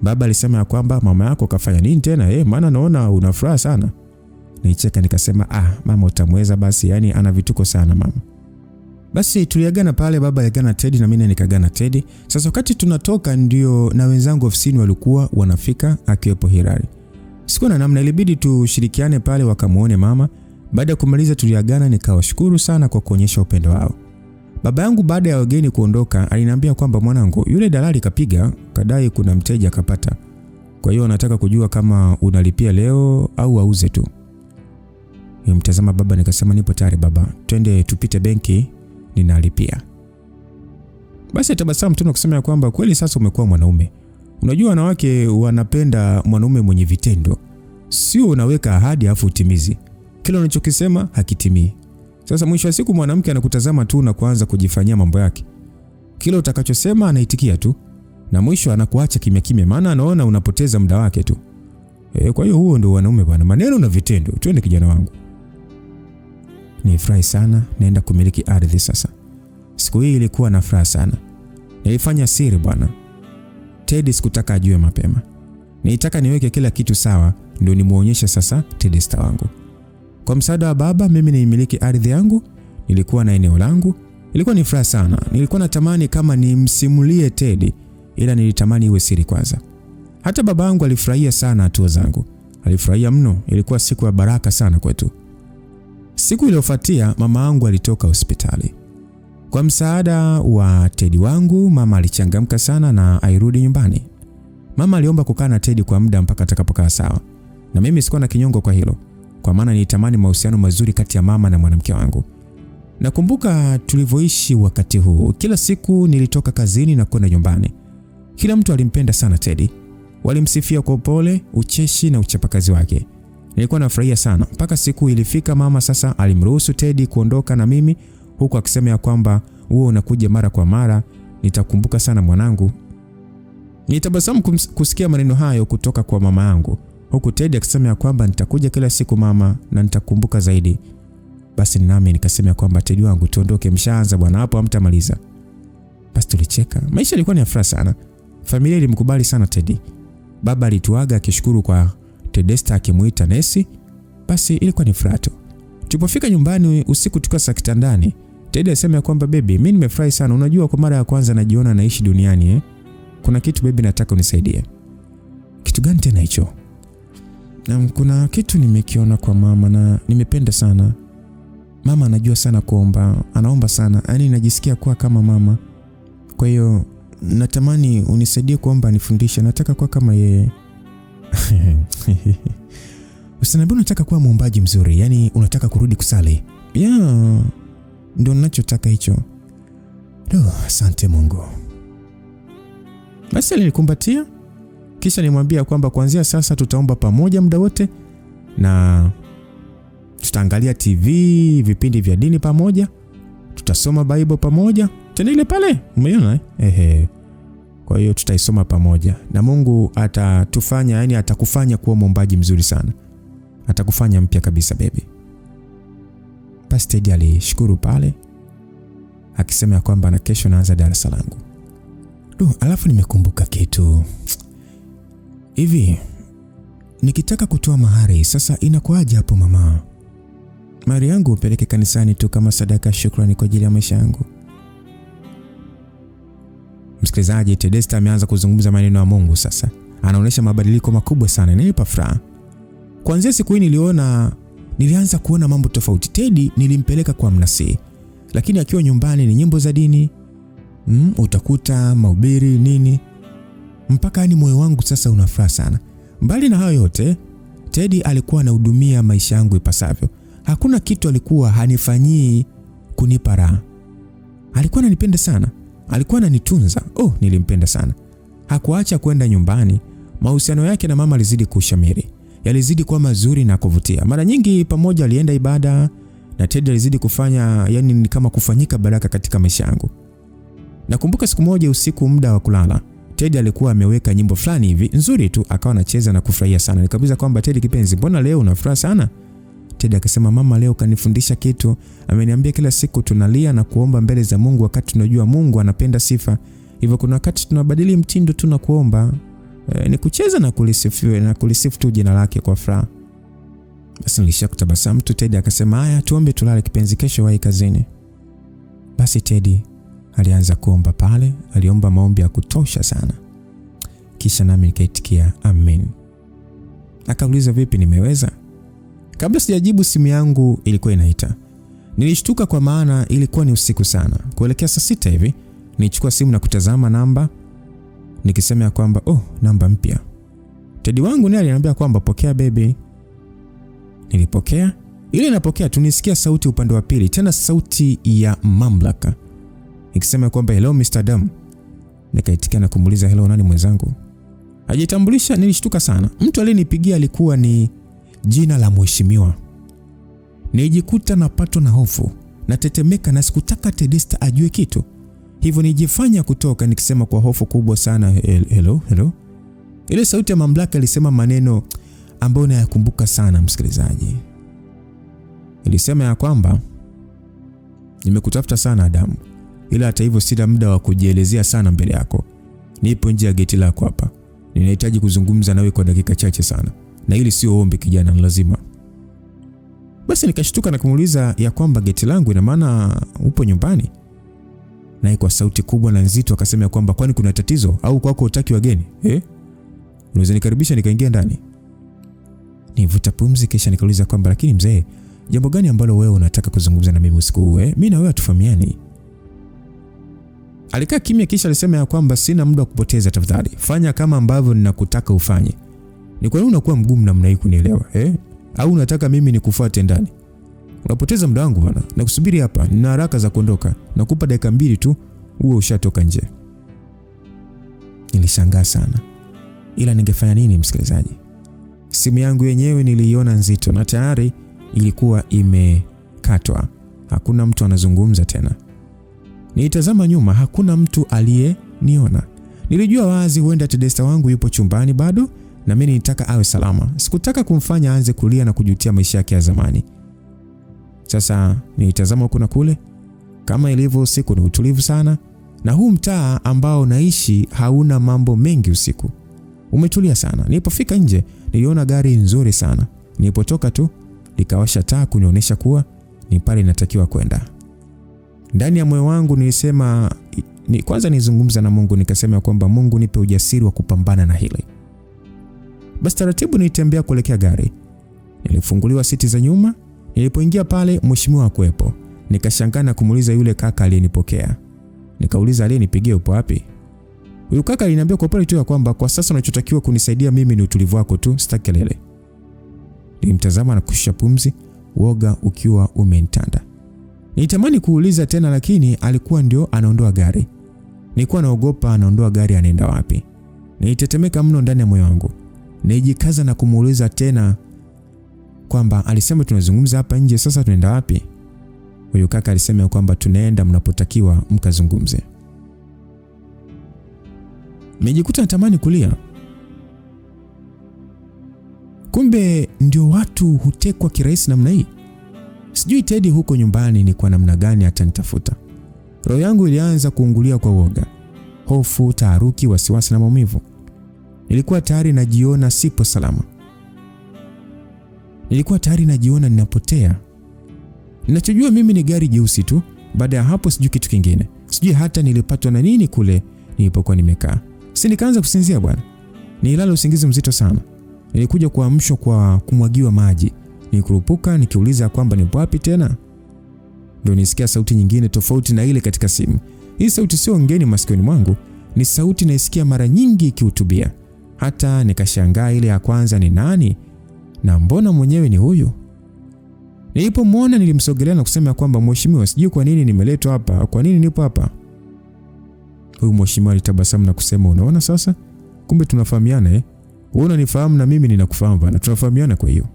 Baba alisema kwamba mama yako kafanya nini tena? Maana naona una furaha sana. Nicheka nikasema mama utamweza basi, yani ana vituko sana mama. Basi tuliagana pale, baba aliagana Teddy na mimi nikagana Teddy. Sasa wakati tunatoka ndio na wenzangu ofisini walikuwa wanafika akiwepo Hilary. Sikuwa na namna, ilibidi tushirikiane pale wakamuone mama. Baada ya kumaliza tuliagana, nikawashukuru sana kwa kuonyesha upendo wao. Baba yangu baada ya wageni kuondoka aliniambia kwamba mwanangu, yule dalali kapiga kadai kuna mteja kapata. Kwa hiyo anataka kujua kama unalipia leo au auze tu. Nimtazama baba nikasema nipo tayari baba. Twende tupite benki ninalipia. Basi tabasamu tu na kusema kwamba kweli sasa umekuwa mwanaume. Unajua wanawake wanapenda mwanaume mwenye vitendo. Sio unaweka ahadi afu utimizi. Kila unachokisema hakitimii. Sasa mwisho wa siku mwanamke anakutazama tu na kuanza kujifanyia mambo yake. Kila utakachosema anaitikia tu, na mwisho anakuacha kimya kimya, maana anaona unapoteza muda wake tu. Kwa hiyo huo ndio wanaume bwana, maneno na vitendo. Twende kijana wangu. Nilifurahi sana, naenda kumiliki ardhi sasa. Siku hii ilikuwa na furaha sana. Nilifanya siri bwana. Teddy sikutaka ajue mapema. Nilitaka niweke kila kitu sawa ndio nimuonyeshe sasa Teddy star wangu. Kwa msaada wa baba mimi nilimiliki ardhi yangu, nilikuwa na eneo langu. Ilikuwa ni furaha sana. Nilikuwa natamani kama nimsimulie Teddy, ila nilitamani iwe siri kwanza. Hata babangu alifurahia sana hatua zangu. Alifurahia mno. Ilikuwa siku ya baraka sana kwetu. Siku iliyofuatia mama yangu alitoka hospitali. Kwa msaada wa Teddy wangu, mama alichangamka sana na airudi nyumbani. Mama aliomba kukaa na Teddy kwa muda mpaka atakapokaa sawa. Na mimi sikuwa na kinyongo kwa hilo, kwa maana nilitamani mahusiano mazuri kati ya mama na mwanamke wangu. Nakumbuka tulivyoishi wakati huu. Kila siku nilitoka kazini na kwenda nyumbani. Kila mtu alimpenda sana Teddy. Walimsifia kwa upole, ucheshi na uchapakazi wake. Nilikuwa nafurahia sana mpaka siku ilifika mama sasa alimruhusu Teddy kuondoka na mimi, huku akisema ya kwamba wewe unakuja mara kwa mara, nitakumbuka sana mwanangu. Nitabasamu kusikia maneno hayo kutoka kwa mama yangu, huku Teddy akisema ya kwamba nitakuja kila siku mama na nitakumbuka zaidi. Basi nami nikasema ya kwamba Teddy wangu tuondoke, mshaanza bwana, hapo hamtamaliza. Basi tulicheka. Maisha yalikuwa ni furaha sana. Familia ilimkubali sana Teddy. Baba alituaga akishukuru kwa Teddy star akimuita Nesi. Basi ilikuwa ni furaha tu. Tulipofika nyumbani usiku tukiwa kitandani, Teddy alisema ya kwamba baby, mimi nimefurahi sana. Unajua kwa mara ya kwanza najiona naishi duniani Kuna kitu baby nataka unisaidie. Kitu gani tena hicho? Na kuna kitu nimekiona kwa mama na nimependa sana. Mama anajua sana kuomba, anaomba sana. Yaani najisikia kuwa kama mama. Kwa hiyo natamani unisaidie kuomba, nifundishe. Nataka kuwa kama yeye. Usiniambie unataka kuwa muombaji mzuri, yani unataka kurudi kusali. Yeah, ndio ninachotaka hicho. Asante Mungu. Basi alinikumbatia, kisha nimwambia kwamba kuanzia sasa tutaomba pamoja muda wote na tutaangalia TV, vipindi vya dini pamoja, tutasoma Bible pamoja. Tena ile pale, umeona Kwa hiyo tutaisoma pamoja na Mungu atatufanya, yani atakufanya kuwa muombaji mzuri sana. Atakufanya mpya kabisa baby. Basi Teddy alishukuru pale akisema ya kwamba na kesho naanza darasa langu. Alafu nimekumbuka kitu. Hivi nikitaka kutoa mahari sasa inakuaje hapo mama? Mahari yangu upeleke kanisani tu kama sadaka shukrani kwa ajili ya maisha yangu. Msikilizaji, Teddy star ameanza kuzungumza maneno ya Mungu sasa. Anaonyesha mabadiliko makubwa sana. Nilipa furaha. Kuanzia siku hii nilianza kuona mambo tofauti. Teddy nilimpeleka kwa mnasi, lakini akiwa nyumbani ni nyimbo za dini. Utakuta mahubiri nini. Mpaka yani moyo wangu sasa unafuraha sana. Mbali na hayo yote, Teddy alikuwa anahudumia maisha yangu ipasavyo. Hakuna kitu alikuwa hanifanyii kunipa raha. Alikuwa ananipenda sana. Alikuwa ananitunza. Nilimpenda sana. Hakuacha kwenda nyumbani. Mahusiano yake na mama alizidi kushamiri. Yalizidi kuwa mazuri na kuvutia. Mara nyingi pamoja alienda ibada na Teddy alizidi kufanya, yani ni kama kufanyika baraka katika maisha yangu. Nakumbuka siku moja usiku muda wa kulala, Teddy alikuwa ameweka nyimbo fulani hivi nzuri tu, akawa anacheza na kufurahia sana. Nikamuuliza kwamba Teddy kipenzi, mbona leo unafuraha sana? Teddy akasema mama leo kanifundisha kitu. Ameniambia kila siku tunalia na kuomba mbele za Mungu wakati tunajua Mungu anapenda sifa. Hivyo kuna wakati tunabadili mtindo tu na kuomba ni kucheza na kulisifu tu jina lake kwa furaha. Basi nilishakutabasamu tu. Teddy akasema haya tuombe tulale kipenzi, kesho wahi kazini. Basi Teddy alianza kuomba pale. Aliomba maombi ya kutosha sana. Kisha nami nikaitikia amen. Akauliza vipi nimeweza? Kabla sijajibu simu yangu ilikuwa inaita. Nilishtuka kwa maana ilikuwa ni usiku sana. Kuelekea saa 6 hivi nilichukua simu na kutazama namba, nikisema ya kwamba namba mpya. Teddy wangu naye aliniambia kwamba pokea baby. Nilipokea. Ile napokea tunisikia sauti upande wa pili, tena sauti ya mamlaka. Nikisema kwamba hello Mr. Dam. Nikaitikia na kumuuliza hello nani mwenzangu? Hajitambulisha. Nilishtuka sana. Mtu aliyenipigia alikuwa ni jina la mheshimiwa. Nilijikuta napatwa na hofu, natetemeka na sikutaka Teddy star ajue kitu. Hivyo nijifanya kutoka nikisema kwa hofu kubwa sana, hello. Ile sauti ya mamlaka ilisema maneno ambayo nayakumbuka sana msikilizaji. Ilisema ya kwamba nimekutafuta sana Adamu, ila hata hivyo sina muda wa kujielezea sana mbele yako. Nipo nje ya geti lako hapa. Ninahitaji kuzungumza nawe kwa dakika chache sana. Na hili sio ombi kijana, ni lazima. Basi nikashtuka na kumuuliza ya kwamba geti langu, ina maana upo nyumbani? Naye kwa sauti kubwa na nzito akasema ya kwamba kwani kuna tatizo au kwako hutaki wageni? Unaweza nikaribisha nikaingia ndani? Nivuta pumzi kisha nikauliza kwamba lakini mzee, jambo gani ambalo wewe unataka kuzungumza na mimi usiku huu? Mimi na wewe hatufahamiani. Alikaa kimya kisha alisema ya kwamba sina muda wa kupoteza, tafadhali fanya kama ambavyo ninakutaka ufanye. Ni kwa nini unakuwa mgumu namna hii kunielewa? Au unataka mimi nikufuate ndani? Unapoteza muda wangu bwana. Nakusubiri hapa, nina haraka za kuondoka. Nakupa dakika 2 tu uwe ushatoka nje. Nilishangaa sana. Ila ningefanya nini msikilizaji? Simu yangu yenyewe niliiona nzito na tayari ilikuwa imekatwa. Hakuna mtu anazungumza tena. Nilitazama nyuma, hakuna mtu aliyeniona. Nilijua wazi huenda Tedesta wangu yupo chumbani bado na mimi nilitaka awe salama. Sikutaka kumfanya aanze kulia na kujutia maisha yake ya zamani. Sasa nilitazama huko na kule. Kama ilivyo usiku ni utulivu sana, na huu mtaa ambao naishi hauna mambo mengi usiku. Umetulia sana. Nilipofika nje niliona gari nzuri sana. Nilipotoka tu likawasha taa kunionyesha kuwa ni pale ninatakiwa kwenda. Ndani ya moyo wangu nilisema kwanza nizungumza na Mungu, nikasema kwamba Mungu nipe ujasiri wa kupambana na hili. Basi taratibu nilitembea kuelekea gari. Nilifunguliwa siti za nyuma. Nilipoingia pale mheshimiwa hakuepo. Nikashangaa na kumuuliza yule kaka aliyenipokea. Nikauliza aliyenipigia upo wapi? Huyu kaka aliniambia kwa pole tu ya kwamba kwa sasa unachotakiwa kunisaidia mimi ni utulivu wako tu, sitaki kelele. Nilimtazama na kushusha pumzi, woga ukiwa umenitanda. Nilitamani kuuliza tena lakini alikuwa ndio anaondoa gari. Nilikuwa naogopa anaondoa gari anaenda wapi. Nilitetemeka mno ndani ya moyo wangu. Nijikaza na kumuuliza tena kwamba alisema tunazungumza hapa nje, sasa tunaenda wapi? Huyo kaka alisema kwamba tunaenda mnapotakiwa mkazungumze. Nimejikuta natamani kulia. Kumbe ndio watu hutekwa kirahisi namna hii. Sijui Teddy huko nyumbani ni kwa namna gani atanitafuta. Roho yangu ilianza kuungulia kwa woga, hofu, taharuki, wasiwasi na maumivu. Nilikuwa tayari najiona sipo salama. Nilikuwa tayari najiona ninapotea. Ninachojua mimi ni gari jeusi tu. Baada ya hapo sijui kitu kingine. Sijui hata nilipatwa na nini kule nilipokuwa nimekaa. Nikaanza kusinzia bwana. Nililala usingizi mzito sana. Nilikuja kuamshwa kwa kumwagiwa maji. Nilikurupuka nikiuliza kwamba nipo wapi tena. Ndio nisikia sauti nyingine tofauti na ile katika simu. Hii sauti sio ngeni masikioni mwangu, ni sauti naisikia mara nyingi ikihutubia. Hata nikashangaa ile ya kwanza ni nani na mbona mwenyewe ni huyu. Nilipomwona nilimsogelea na kusema kwamba mheshimiwa, sijui kwa nini nimeletwa hapa, kwa nini nipo hapa. Huyu mheshimiwa alitabasamu na kusema unaona sasa? Kumbe tunafahamiana Wewe unanifahamu na mimi ninakufahamu bana, tunafahamiana kwa hiyo.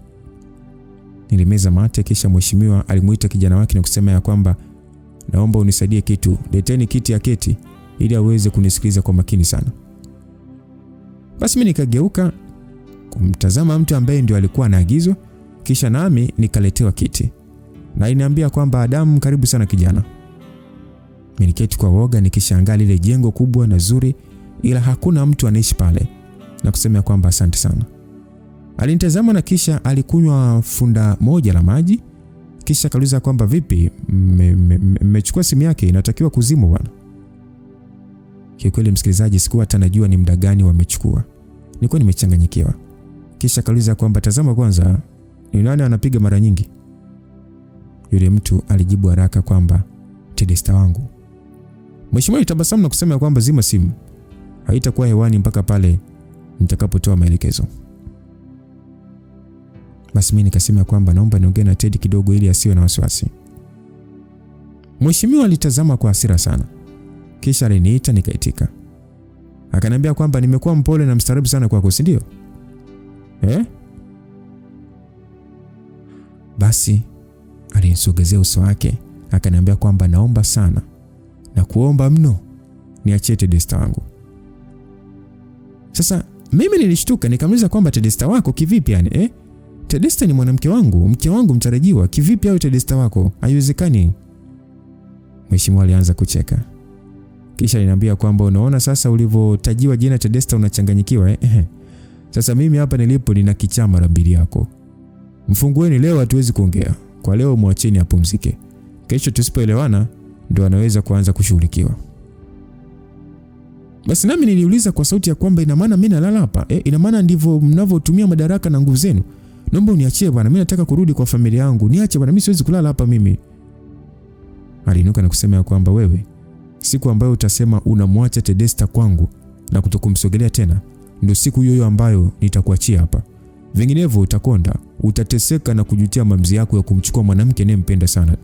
Nilimeza mate kisha mheshimiwa alimuita kijana wake na kusema ya kwamba naomba unisaidie kitu, leteni kiti ya keti ili aweze kunisikiliza kwa makini sana. Basi mimi nikageuka kumtazama mtu ambaye ndio alikuwa anaagizwa, kisha nami nikaletewa kiti. Na aliniambia kwamba Adamu, karibu sana kijana. Mimi niketi kwa woga nikishangaa lile jengo kubwa na zuri ila hakuna mtu anaishi pale na kusema kwamba asante sana. Alinitazama na kisha alikunywa funda moja la maji kisha akauliza kwamba vipi, mmechukua simu yake, inatakiwa kuzimwa bwana. Kikweli msikilizaji, sikuwa hata najua ni muda gani wamechukua. Nilikuwa nimechanganyikiwa. Kisha akauliza kwamba tazama kwanza, ni nani anapiga mara nyingi? Yule mtu alijibu haraka kwamba Tedesta wangu. Mheshimiwa alitabasamu na kusema kwamba zima simu, haitakuwa hewani mpaka pale nitakapotoa maelekezo. Basi mimi nikasema kwamba naomba niongee na Teddy kidogo ili asiwe na wasiwasi. Mheshimiwa alitazama kwa hasira sana. Kisha aliniita nikaitika. Akaniambia kwamba nimekuwa mpole na mstaarabu sana kwako, si ndio? Basi alinisogezea uso wake, akaniambia kwamba naomba sana na kuomba mno niachie Tedesta wangu. Sasa mimi nilishtuka, nikamuuliza kwamba Tedesta wako kivipi yani? Tedesta ni mwanamke wangu, mke wangu mtarajiwa, kivipi au Tedesta wako? Haiwezekani. Mheshimiwa alianza kucheka. Kisha aliniambia kwamba unaona sasa ulivyotajiwa jina Tedesta unachanganyikiwa Sasa mimi hapa nilipo nina kichaa mara mbili yako. Mfungueni leo, hatuwezi kuongea. Kwa leo mwacheni apumzike. Kesho tusipoelewana ndio anaweza kuanza kushughulikiwa. Basi nami niliuliza kwa sauti ya kwamba ina maana mimi nalala hapa? Ina maana ndivyo mnavyotumia madaraka na nguvu zenu? Naomba uniachie bwana, mimi nataka kurudi kwa familia yangu. Niache bwana, mimi siwezi kulala hapa mimi. Aliinuka na kusema kwamba wewe, siku ambayo utasema unamwacha Tedesta kwangu na kutokumsogelea tena, ndio siku hiyo ambayo nitakuachia hapa. Vinginevyo utakonda, utateseka na kujutia maamuzi yako ya kumchukua mwanamke anayempenda sana.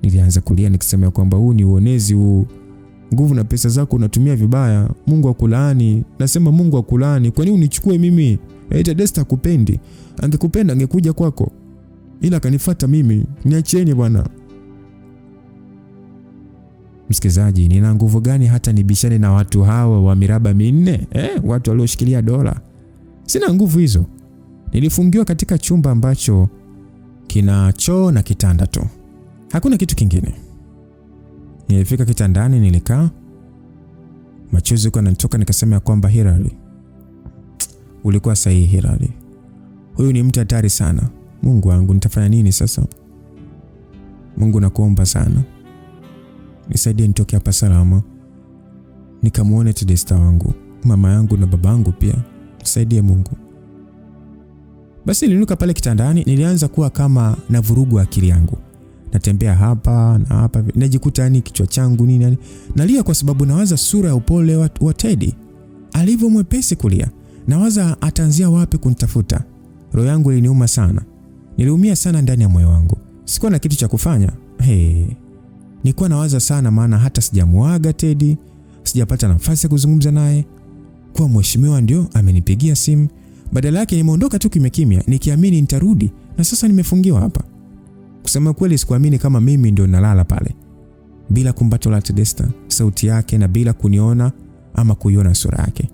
Nilianza kulia nikisema kwamba huu ni uonezi, huu nguvu na pesa zako unatumia vibaya. Mungu akulaani. Nasema Mungu akulaani. Kwa nini unichukue mimi? Tedesta hakupendi. Angekupenda angekuja kwako. Ila kanifuata mimi. Niacheni bwana. Msikizaji, nina nguvu gani hata nibishane na watu hawa wa miraba minne? Watu walioshikilia dola. Sina nguvu hizo. Nilifungiwa katika chumba ambacho kina choo na kitanda tu. Hakuna kitu kingine. Nilifika kitandani, nilikaa. Machozi yalikuwa yanatoka, nikasema kwamba Hilary, ulikuwa sahihi Hilary. Huyu ni mtu hatari sana. Mungu wangu, nitafanya nini sasa? Mungu nakuomba sana, nisaidie nitoke hapa salama. Nikamuone Tedesta wangu, mama yangu na babangu pia. Nisaidie Mungu. Basi nilinuka pale kitandani, nilianza kuwa kama na vurugu akili yangu. Natembea hapa na hapa, najikuta ni kichwa changu nini. Nalia kwa sababu nawaza sura ya upole wa Teddy. Alivyo mwepesi kulia. Nawaza ataanzia wapi kunitafuta. Roho yangu iliniuma sana. Niliumia sana ndani ya moyo wangu. Sikuwa na kitu cha kufanya. Nilikuwa nawaza sana, maana hata sijamuaga Teddy, sijapata nafasi ya kuzungumza naye. Kwa mheshimiwa ndio amenipigia simu, badala yake nimeondoka tu kimya nikiamini nitarudi, na sasa nimefungiwa hapa. Kusema kweli sikuamini kama mimi ndio nalala pale bila kumbato la Tedesta, sauti yake, na bila kuniona ama kuiona sura yake.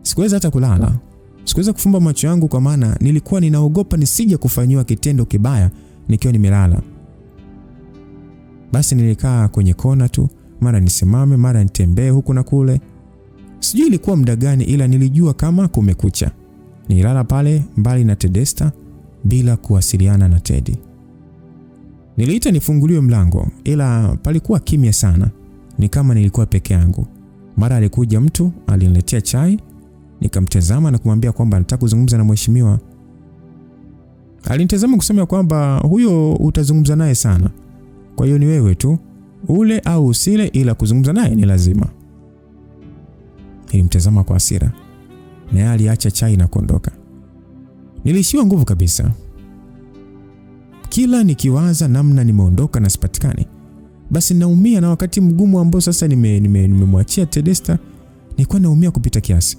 Sikuweza hata kulala. Sikuweza kufumba macho yangu kwa maana nilikuwa ninaogopa nisije kufanywa kitendo kibaya nikiwa nimelala. Basi nilikaa kwenye kona tu, mara nisimame, mara nitembee huku na kule. Sijui ilikuwa muda gani, ila nilijua kama kumekucha. Nilala pale mbali na Tedesta bila kuwasiliana na Teddy. Niliita nifunguliwe mlango, ila palikuwa kimya sana. Ni kama nilikuwa peke yangu. Mara alikuja mtu, aliniletea chai. Nikamtazama na kumwambia kwamba nataka kuzungumza na mheshimiwa. Alinitazama kusema kwamba huyo utazungumza naye sana. Kwa hiyo ni wewe tu, ule au usile, ila kuzungumza naye ni lazima. Nilimtazama kwa hasira. Na aliacha chai na kuondoka. Nilishiwa nguvu kabisa. Kila nikiwaza namna nimeondoka na sipatikani, basi naumia, na wakati mgumu ambao sasa nimemwachia Tedesta, nilikuwa naumia kupita kiasi.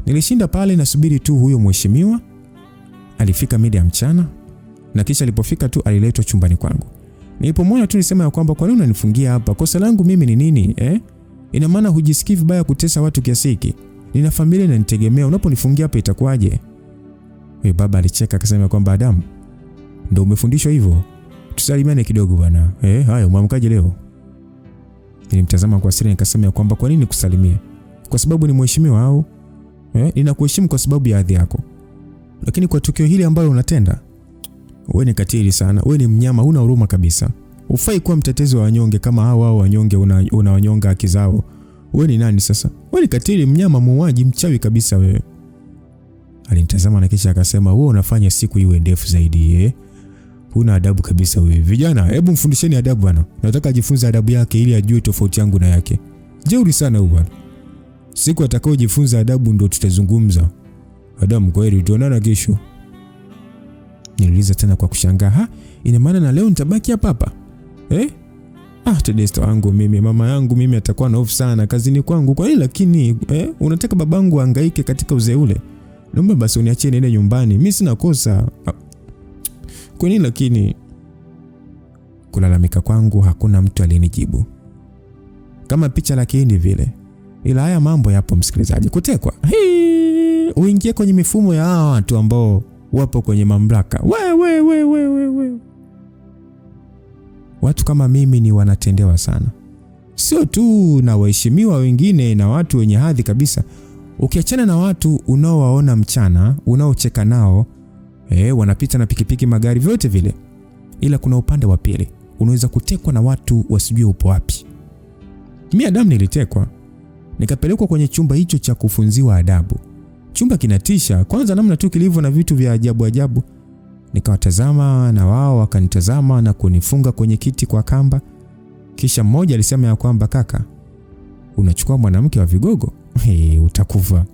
Nilishinda pale nasubiri tu huyo mheshimiwa. Alifika mida ya mchana, na kisha alipofika tu aliletwa chumbani kwangu. Nilipomwona tu nilisema kwamba kwa nini unanifungia hapa? Kosa langu mimi ni nini? Ina maana hujisikii vibaya kutesa watu kiasi hiki? Nina familia na nitegemea, unaponifungia hapa itakuwaje? Huyo baba alicheka akasema kwamba Adam, ndio umefundishwa hivyo? Tusalimiane kidogo bwana. Haya, umeamkaje leo? Nilimtazama kwa hasira nikasema kwamba kwa nini kusalimia? Kwa sababu ni mheshimiwa au? Ninakuheshimu kwa sababu ya hadhi yako. Lakini kwa tukio hili ambalo unatenda, wewe ni katili sana. Wewe ni mnyama, huna huruma kabisa. Ufai kuwa mtetezi wa wanyonge kama hao wanyonge, unawanyonga haki zao. Wewe ni nani sasa? Wewe ni katili, mnyama, muuaji, mchawi kabisa wewe. Alinitazama na kisha akasema, wewe unafanya siku iwe ndefu zaidi. Huna adabu kabisa wewe. Vijana, hebu mfundisheni adabu bwana. Nataka ajifunze adabu yake ili ajue tofauti yangu na yake. Jeuri sana huyu bwana. Siku atakaojifunza adabu ndo tutazungumza. Adamu, kweli tuonana kesho. Niliuliza tena kwa kushangaa, ina maana na leo nitabaki hapa? Tedesta wangu mimi, mama yangu mimi atakuwa na hofu sana kazini kwangu. Kwa nini lakini unataka babangu hangaike katika uzee ule? Naomba basi uniachie niende nyumbani. Mimi sina kosa. Kwa nini lakini? Kulalamika kwangu hakuna mtu alinijibu. Kama picha la kihindi vile. Ila haya mambo yapo msikilizaji. Kutekwa. Uingie kwenye mifumo ya hawa watu ambao wapo kwenye mamlaka. We. Watu kama mimi ni wanatendewa sana. Sio tu na waheshimiwa wengine na watu wenye hadhi kabisa. Ukiachana na watu unaowaona mchana, unaocheka nao, wanapita na pikipiki, magari, vyote vile. Ila kuna upande wa pili. Unaweza kutekwa na watu wasijue upo wapi. Mimi Adam nilitekwa. Nikapelekwa kwenye chumba hicho cha kufunziwa adabu. Chumba kinatisha, kwanza namna tu kilivyo na vitu vya ajabu ajabu. Nikawatazama na wao wakanitazama na kunifunga kwenye kiti kwa kamba. Kisha mmoja alisema ya kwamba, kaka, unachukua mwanamke wa vigogo? Utakufa.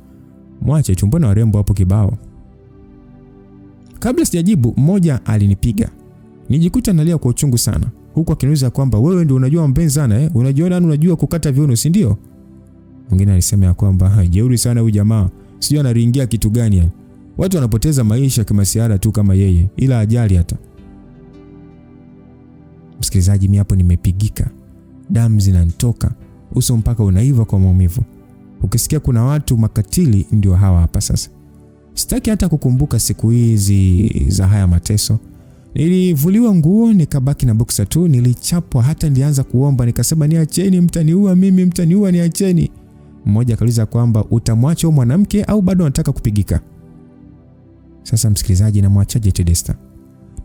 Mwache tu, mbona warembo hapo kibao. Kabla sijajibu, mmoja alinipiga. Nijikuta nalia kwa uchungu sana. Huku akiniuliza kwamba wewe ndio unajua mpenzi sana unajua kukata viuno, si ndio? Mwingine alisema ya kwamba jeuri sana huyu jamaa. Sijui anaringia kitu gani yani. Watu wanapoteza maisha kama siara tu kama yeye, ila ajali hata. Msikilizaji, mimi hapo nimepigika. Damu zinanitoka, uso mpaka unaiva kwa maumivu. Ukisikia kuna watu makatili ndio hawa hapa sasa. Sitaki hata kukumbuka siku hizi za haya mateso. Nilivuliwa nguo nikabaki na boxer tu, nilichapwa hata nilianza kuomba, nikasema niacheni, mtaniua mimi, mtaniua, niacheni. Mmoja akauliza kwamba utamwacha huyo mwanamke au bado unataka kupigika? Sasa msikilizaji, na mwachaje Tedesta?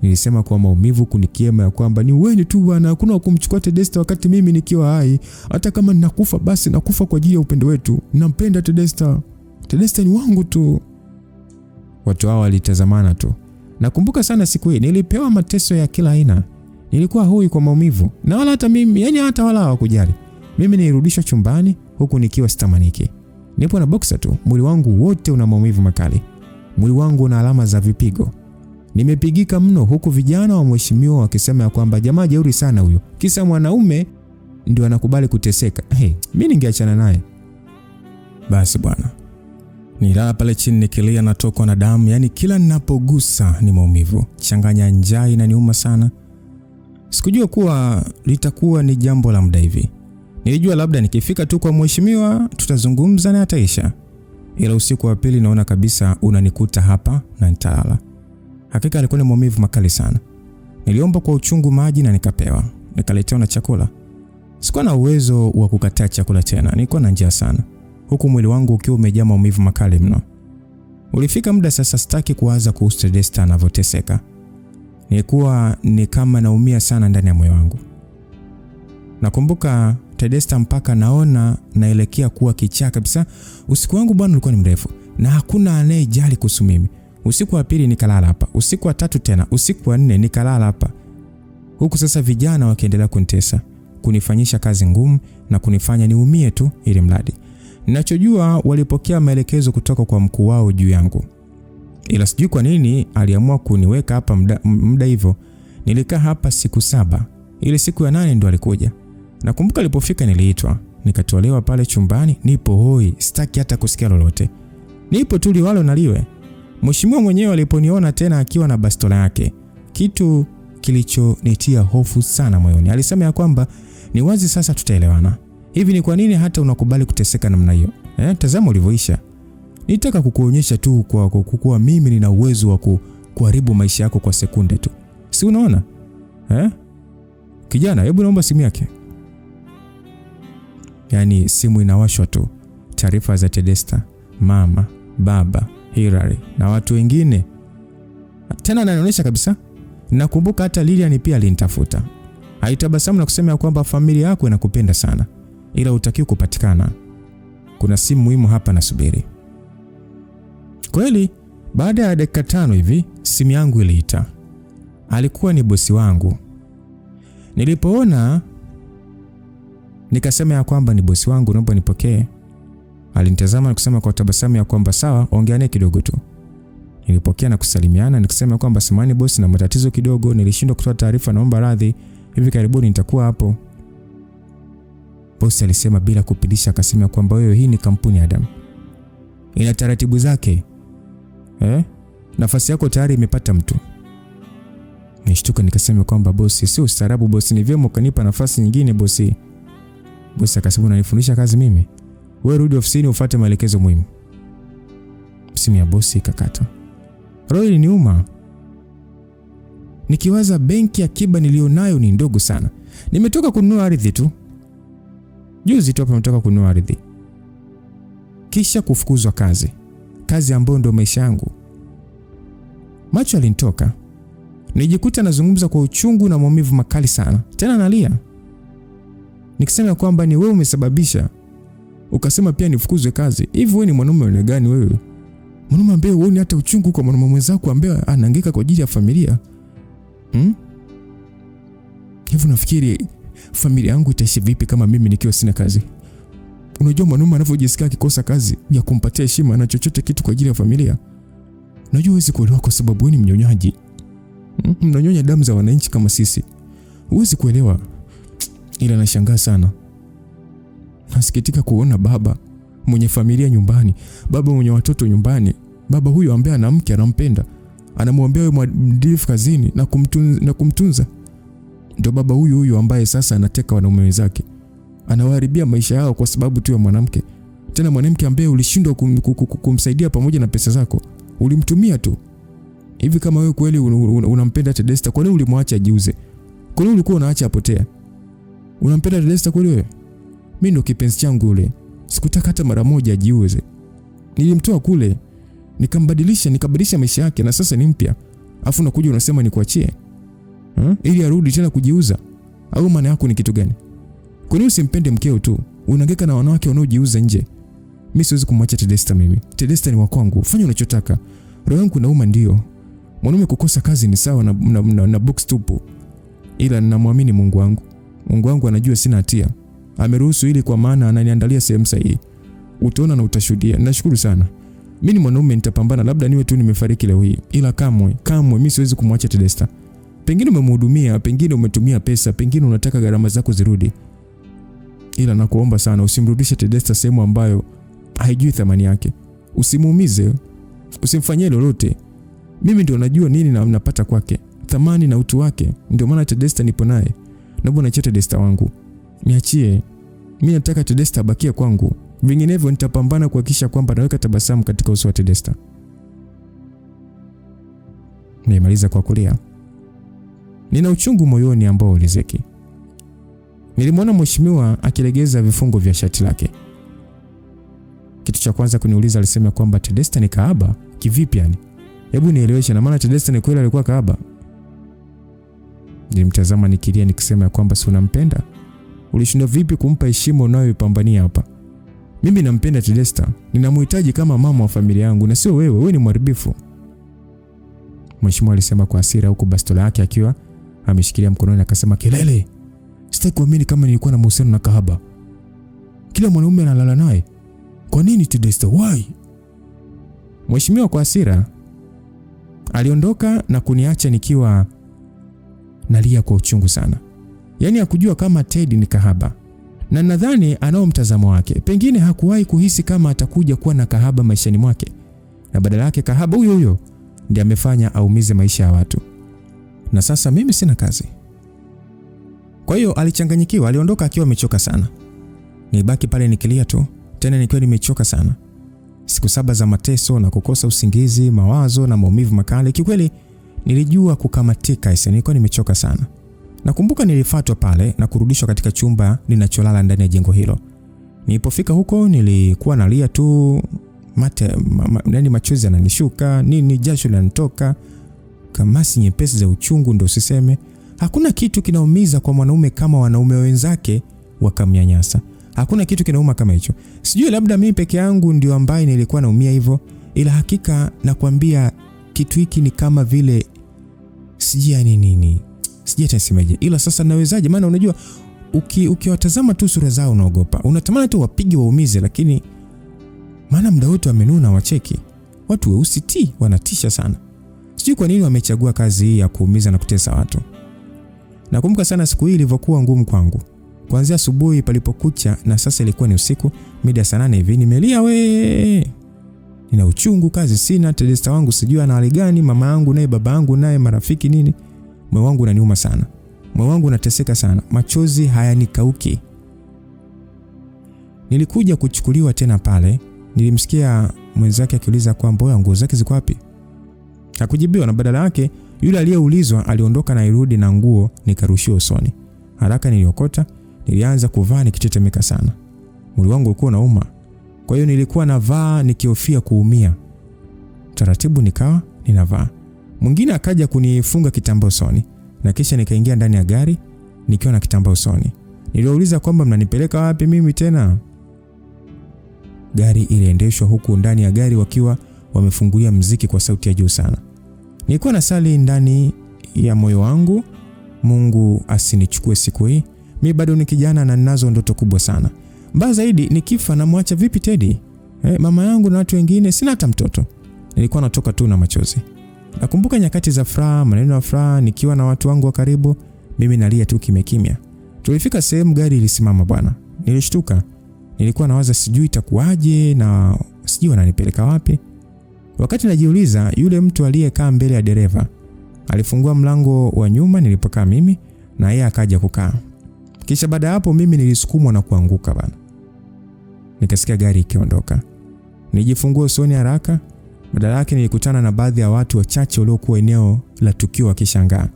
Nilisema kwa maumivu kunikiema ya kwamba ni wewe tu bwana, hakuna kumchukua Tedesta wakati mimi nikiwa hai. Hata kama ninakufa basi nakufa kwa ajili ya upendo wetu. Nampenda Tedesta. Tedesta ni wangu tu. Watu hao walitazamana tu. Nakumbuka sana siku hii nilipewa mateso ya kila aina. Nilikuwa hoi kwa maumivu. Na wala hata mimi, yani hata wala hawakujali. Mimi nilirudishwa chumbani huku nikiwa sitamaniki. Nipo na boxer tu, mwili wangu wote una maumivu makali. Mwili wangu una alama za vipigo. Nimepigika mno, huku vijana wa mheshimiwa wakisema ya kwamba jamaa jeuri sana huyo. Kisa mwanaume ndio anakubali kuteseka. Mimi ningeachana naye. Basi bwana. Nilala pale chini nikilia na tokwa na damu, yani kila ninapogusa ni maumivu. Changanya njaa inaniuma sana. Sikujua kuwa litakuwa ni jambo la muda hivi. Nilijua labda nikifika tu kwa mheshimiwa tutazungumza na ataisha. Ila usiku wa pili naona kabisa unanikuta hapa na nitalala. Hakika alikuwa ni maumivu makali sana. Niliomba kwa uchungu maji na nikapewa. Nikaletewa na chakula. Sikuwa na uwezo wa kukataa chakula tena. Nilikuwa na njaa sana. Huku mwili wangu ukiwa umejaa maumivu makali mno. Ulifika muda sasa sitaki kuwaza kuhusu Tedesta anavyoteseka. Nilikuwa ni kama naumia sana ndani ya moyo wangu. Nakumbuka Tedesta mpaka naona naelekea kuwa kichaa kabisa. Usiku wangu bwana ulikuwa ni mrefu na hakuna anayejali kuhusu mimi. Usiku wa pili nikalala hapa, usiku wa tatu tena, usiku wa nne nikalala hapa. Huku sasa vijana wakiendelea kunitesa, kunifanyisha kazi ngumu na kunifanya niumie tu ili mradi. Ninachojua walipokea maelekezo kutoka kwa mkuu wao juu yangu. Ila sijui kwa nini aliamua kuniweka hapa muda hivyo. Nilikaa hapa siku 7. Ile siku ya 8 ndo alikuja. Nakumbuka alipofika niliitwa, nikatolewa pale chumbani, nipo hoi, sitaki hata kusikia lolote. Nipo tu liwalo na liwe. Mheshimiwa mwenyewe aliponiona tena akiwa na bastola yake, kitu kilichonitia hofu sana moyoni. Alisema ya kwamba ni wazi sasa tutaelewana. Hivi ni kwa nini hata unakubali kuteseka namna hiyo? Tazama ulivyoisha. Nitaka kukuonyesha tu kwa mimi nina uwezo wa kuharibu maisha yako kwa sekunde tu. Si unaona? Kijana, hebu naomba simu yake. Yani simu inawashwa tu. Taarifa za Tedesta, mama, baba, Hilary na watu wengine. Tena ananionyesha kabisa. Nakumbuka hata Lilian pia alinitafuta. Haitabasamu na kusema kwamba familia yako inakupenda sana, ila hutakiwi kupatikana. Kuna simu muhimu hapa nasubiri. Kweli, baada ya dakika 5 hivi, simu yangu iliita. Alikuwa ni bosi wangu. Nilipoona nikasema ya kwamba ni bosi wangu, naomba nipokee. Alinitazama na kusema kwa tabasamu ya kwamba sawa, ongeane kidogo tu. Nilipokea na kusalimiana nikisema kwamba samahani bosi, na matatizo kidogo, nilishindwa kutoa taarifa, naomba radhi. Hivi karibuni nitakuwa hapo. Bosi alisema bila kupindisha, akasema kwamba wewe, hii ni kampuni ya Adam. Ina taratibu zake. Nafasi yako tayari imepata mtu. Nishtuka nikasema kwamba bosi, sio ustaarabu bosi, ni vyema ukanipa nafasi nyingine bosi. Bosi akasema unanifundisha kazi mimi? Wewe rudi ofisini ufuate maelekezo muhimu. Simu ya bosi ikakata. Roho iliniuma. Nikiwaza benki akiba nilionayo ni ndogo sana. Nimetoka kununua ardhi tu. Juzi tu hapa nimetoka kununua ardhi. Kisha kufukuzwa kazi. Kazi ambayo ndio maisha yangu. Macho yalinitoka. Nijikuta nazungumza kwa uchungu na maumivu makali sana. Tena nalia. Nikisema kwamba ni wewe umesababisha. Ukasema pia nifukuzwe kazi. Hivi wewe ni mwanaume wa gani wewe? Mwanaume ambaye huoni hata uchungu kwa mwanaume mwenzako ambaye anahangaika kwa ajili ya familia. Hivi nafikiri familia yangu itaishi vipi kama mimi nikiwa sina kazi? Unajua mwanaume anavyojisikia akikosa kazi ya kumpatia heshima na chochote kitu kwa ajili ya familia. Unajua huwezi kuelewa kwa sababu wewe ni mnyonyaji. Mnanyonya damu za wananchi kama sisi. Huwezi kuelewa. Ila nashangaa sana. Nasikitika kuona baba mwenye familia nyumbani, baba mwenye watoto nyumbani, baba huyo ambaye ana mke anampenda, anamwambia wewe mwadilifu kazini na kumtunza. Ndio baba huyo ambaye sasa anateka wanaume wenzake. Anawaharibia maisha yao kwa sababu tu ya mwanamke. Tena mwanamke ambaye ulishindwa kumsaidia pamoja na pesa zako. Ulimtumia tu. Hivi kama wewe kweli unampenda Tedesta, kwa nini ulimwacha ajiuze? Kwa nini ulikuwa unaacha apotea? Unampenda Tedesta kweli wewe? Mimi ndo kipenzi changu yule. Sikutaka hata mara moja ajiuze. Nilimtoa kule, nikabadilisha maisha yake na sasa ni mpya. Afu unakuja unasema nikuachie. Ili arudi tena kujiuza? Au maana yako ni kitu gani? Kwa nini usimpende mkeo tu? Unahangaika na wanawake wanaojiuza nje. Mimi siwezi kumwacha Tedesta mimi. Tedesta ni wa kwangu. Fanya unachotaka. Roho yangu inauma ndio. Mwanaume kukosa kazi ni sawa na box tupu. Ila ninamwamini Mungu wangu. Mungu wangu anajua sina hatia. Ameruhusu ili kwa maana ananiandalia sehemu sahihi. Utaona na utashuhudia. Nashukuru sana. Mimi ni mwanaume nitapambana, labda niwe tu nimefariki leo hii. Ila kamwe mimi siwezi kumwacha Tedesta. Pengine umemhudumia, pengine umetumia pesa, pengine unataka gharama zako zirudi. Ila nakuomba sana usimrudishe Tedesta sehemu ambayo haijui thamani yake. Usimuumize. Usimfanyie lolote. Mimi ndio najua nini na napata kwake. Thamani na utu wake. Ndio maana Tedesta nipo naye. Naomba niachie Tedesta wangu. Niachie. Mimi nataka Tedesta abakie kwangu. Vinginevyo nitapambana kuhakikisha kwamba naweka tabasamu katika uso wa Tedesta. Nimemaliza kwa kulia. Nina uchungu moyoni ambao ulizeki. Nilimwona mheshimiwa akilegeza vifungo vya shati lake. Kitu cha kwanza kuniuliza alisema kwamba Tedesta ni kahaba. Kivipi yani? Hebu nieleweshe, na maana Tedesta ni kweli alikuwa kahaba? Nilimtazama nikilia nikisema kwamba si unampenda? Ulishindwa vipi kumpa heshima unayoipambania hapa? Mimi nampenda Tedesta. Ninamhitaji kama mama wa familia yangu na sio wewe. Wewe ni mharibifu. Mheshimiwa alisema kwa hasira huku bastola yake akiwa ameshikilia mkononi akasema kelele. Sitaki kuamini kama nilikuwa na mahusiano na kahaba. Kila mwanaume analala naye. Kwa nini Tedesta? Why? Mheshimiwa kwa hasira aliondoka na kuniacha nikiwa nalia kwa uchungu sana. Yaani hakujua kama Ted ni kahaba. Na nadhani anao mtazamo wake. Pengine hakuwahi kuhisi kama atakuja kuwa na kahaba maishani mwake. Na badala yake kahaba huyo ndiye amefanya aumize maisha ya watu. Na sasa mimi sina kazi. Kwa hiyo alichanganyikiwa, aliondoka akiwa amechoka sana. Nibaki pale nikilia tu, tena nikiwa nimechoka sana. Siku 7 za mateso na kukosa usingizi, mawazo na maumivu makali. Kikweli nilijua kukamatika, nilikuwa nimechoka sana. Nakumbuka nilifuatwa pale na kurudishwa katika chumba ninacholala ndani ya jengo hilo. Nilipofika huko nilikuwa nalia tu, machozi yananishuka, jasho linanitoka, kamasi nyepesi za uchungu ndio usiseme. Hakuna kitu kinaumiza kwa mwanaume kama wanaume wenzake wakamnyanyasa. Hakuna kitu kinauma kama hicho. Sijui labda mimi peke yangu ndio ambaye nilikuwa naumia hivyo, ila hakika nakwambia kitu hiki ni kama vile sijui nini. Sijui atasemeje. Ila sasa nawezaje? Maana unajua ukiwatazama tu sura zao unaogopa. Unatamani tu wapige waumize, lakini maana muda wote wamenuna wacheki. Watu weusi wanatisha sana. Sijui kwa nini wamechagua kazi hii ya kuumiza na kutesa watu. Nakumbuka sana siku hii ilivyokuwa ngumu kwangu. Kuanzia asubuhi palipokucha na sasa ilikuwa ni usiku, mida saa 8 hivi nimelia Nina uchungu, kazi sina, Tedesta wangu sijui ana hali gani, mama yangu naye baba yangu naye marafiki nini. moyo wangu unaniuma sana. Moyo wangu unateseka sana. Machozi hayanikauki. Nilikuja kuchukuliwa tena pale. Nilimsikia mwenzake akiuliza kwamba nguo zake ziko wapi? Hakujibiwa, na badala yake yule aliyeulizwa aliondoka na irudi na nguo nikarushiwa usoni. Haraka niliokota, nilianza kuvaa nikitetemeka sana. Mwili wangu ulikuwa unauma. Kwa hiyo nilikuwa navaa nikihofia kuumia. Taratibu nikawa ninavaa. Mwingine akaja kunifunga kitambaa usoni na kisha nikaingia ndani ya gari nikiwa na kitambaa usoni. Niliwauliza kwamba mnanipeleka wapi mimi tena? Gari iliendeshwa huku ndani ya gari wakiwa wamefungulia muziki kwa sauti ya juu sana. Nilikuwa nasali ndani ya moyo wangu, Mungu asinichukue siku hii. Mimi bado ni kijana na ninazo ndoto kubwa sana. Mbaya zaidi nikifa na muacha vipi Teddy? Mama yangu na watu wengine, sina hata mtoto. Nilikuwa natoka tu na machozi. Nakumbuka nyakati za furaha, maneno ya furaha nikiwa na watu wangu wa karibu, mimi nalia tu kimya. Tulifika sehemu gari ilisimama bwana. Nilishtuka. Nilikuwa nawaza sijui itakuwaje na sijui wananipeleka wapi. Wakati najiuliza, yule mtu aliyekaa mbele ya dereva alifungua mlango wa nyuma nilipokaa mimi na yeye akaja kukaa. Kisha baada hapo mimi nilisukumwa na kuanguka bwana. Nikasikia gari ikiondoka. Nijifungua usoni haraka. Badala yake nilikutana na baadhi ya watu wachache waliokuwa eneo la tukio wakishangaa.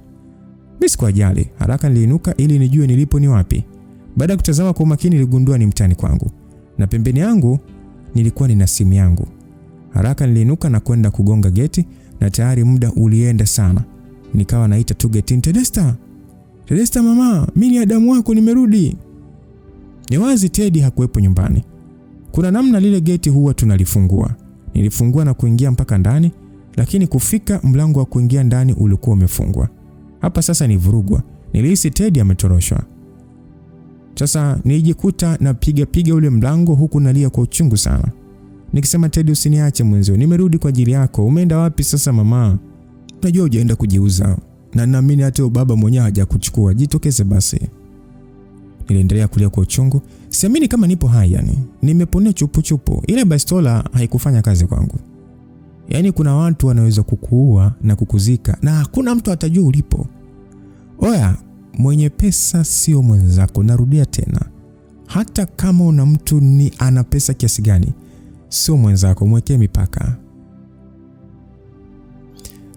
Mimi sikuwajali. Haraka niliinuka ili nijue nilipo ni wapi. Baada ya kutazama kwa makini niligundua ni mtani kwangu. Na pembeni yangu nilikuwa nina simu yangu. Haraka niliinuka na kwenda kugonga geti na tayari muda ulienda sana. Nikawa naita tu getini, Tedesta mama, mimi ni Adamu wako nimerudi. Ni wazi Teddy hakuwepo nyumbani. Kuna namna lile geti huwa tunalifungua. Nilifungua na kuingia mpaka ndani, lakini kufika mlango wa kuingia ndani ulikuwa umefungwa. Hapa sasa ni vurugwa. Nilihisi Teddy ametoroshwa. Sasa nilijikuta na piga ule mlango huku nalia kwa uchungu sana. Nikisema Teddy usiniache mwenzio, nimerudi kwa ajili yako. Umeenda wapi sasa mama? Najua hujaenda kujiuza. Na naamini hata baba mwenyewe hajakuchukua. Jitokeze basi. Niliendelea kulia kwa uchungu. Siamini kama nipo hai yani. Nimeponea chupu. Ile bastola haikufanya kazi kwangu. Yani kuna watu wanaweza kukuua na kukuzika na hakuna mtu atajua ulipo. Oya, mwenye pesa sio mwenzako. Narudia tena. Hata kama una mtu ni ana pesa kiasi gani, sio mwenzako, mwekee mipaka.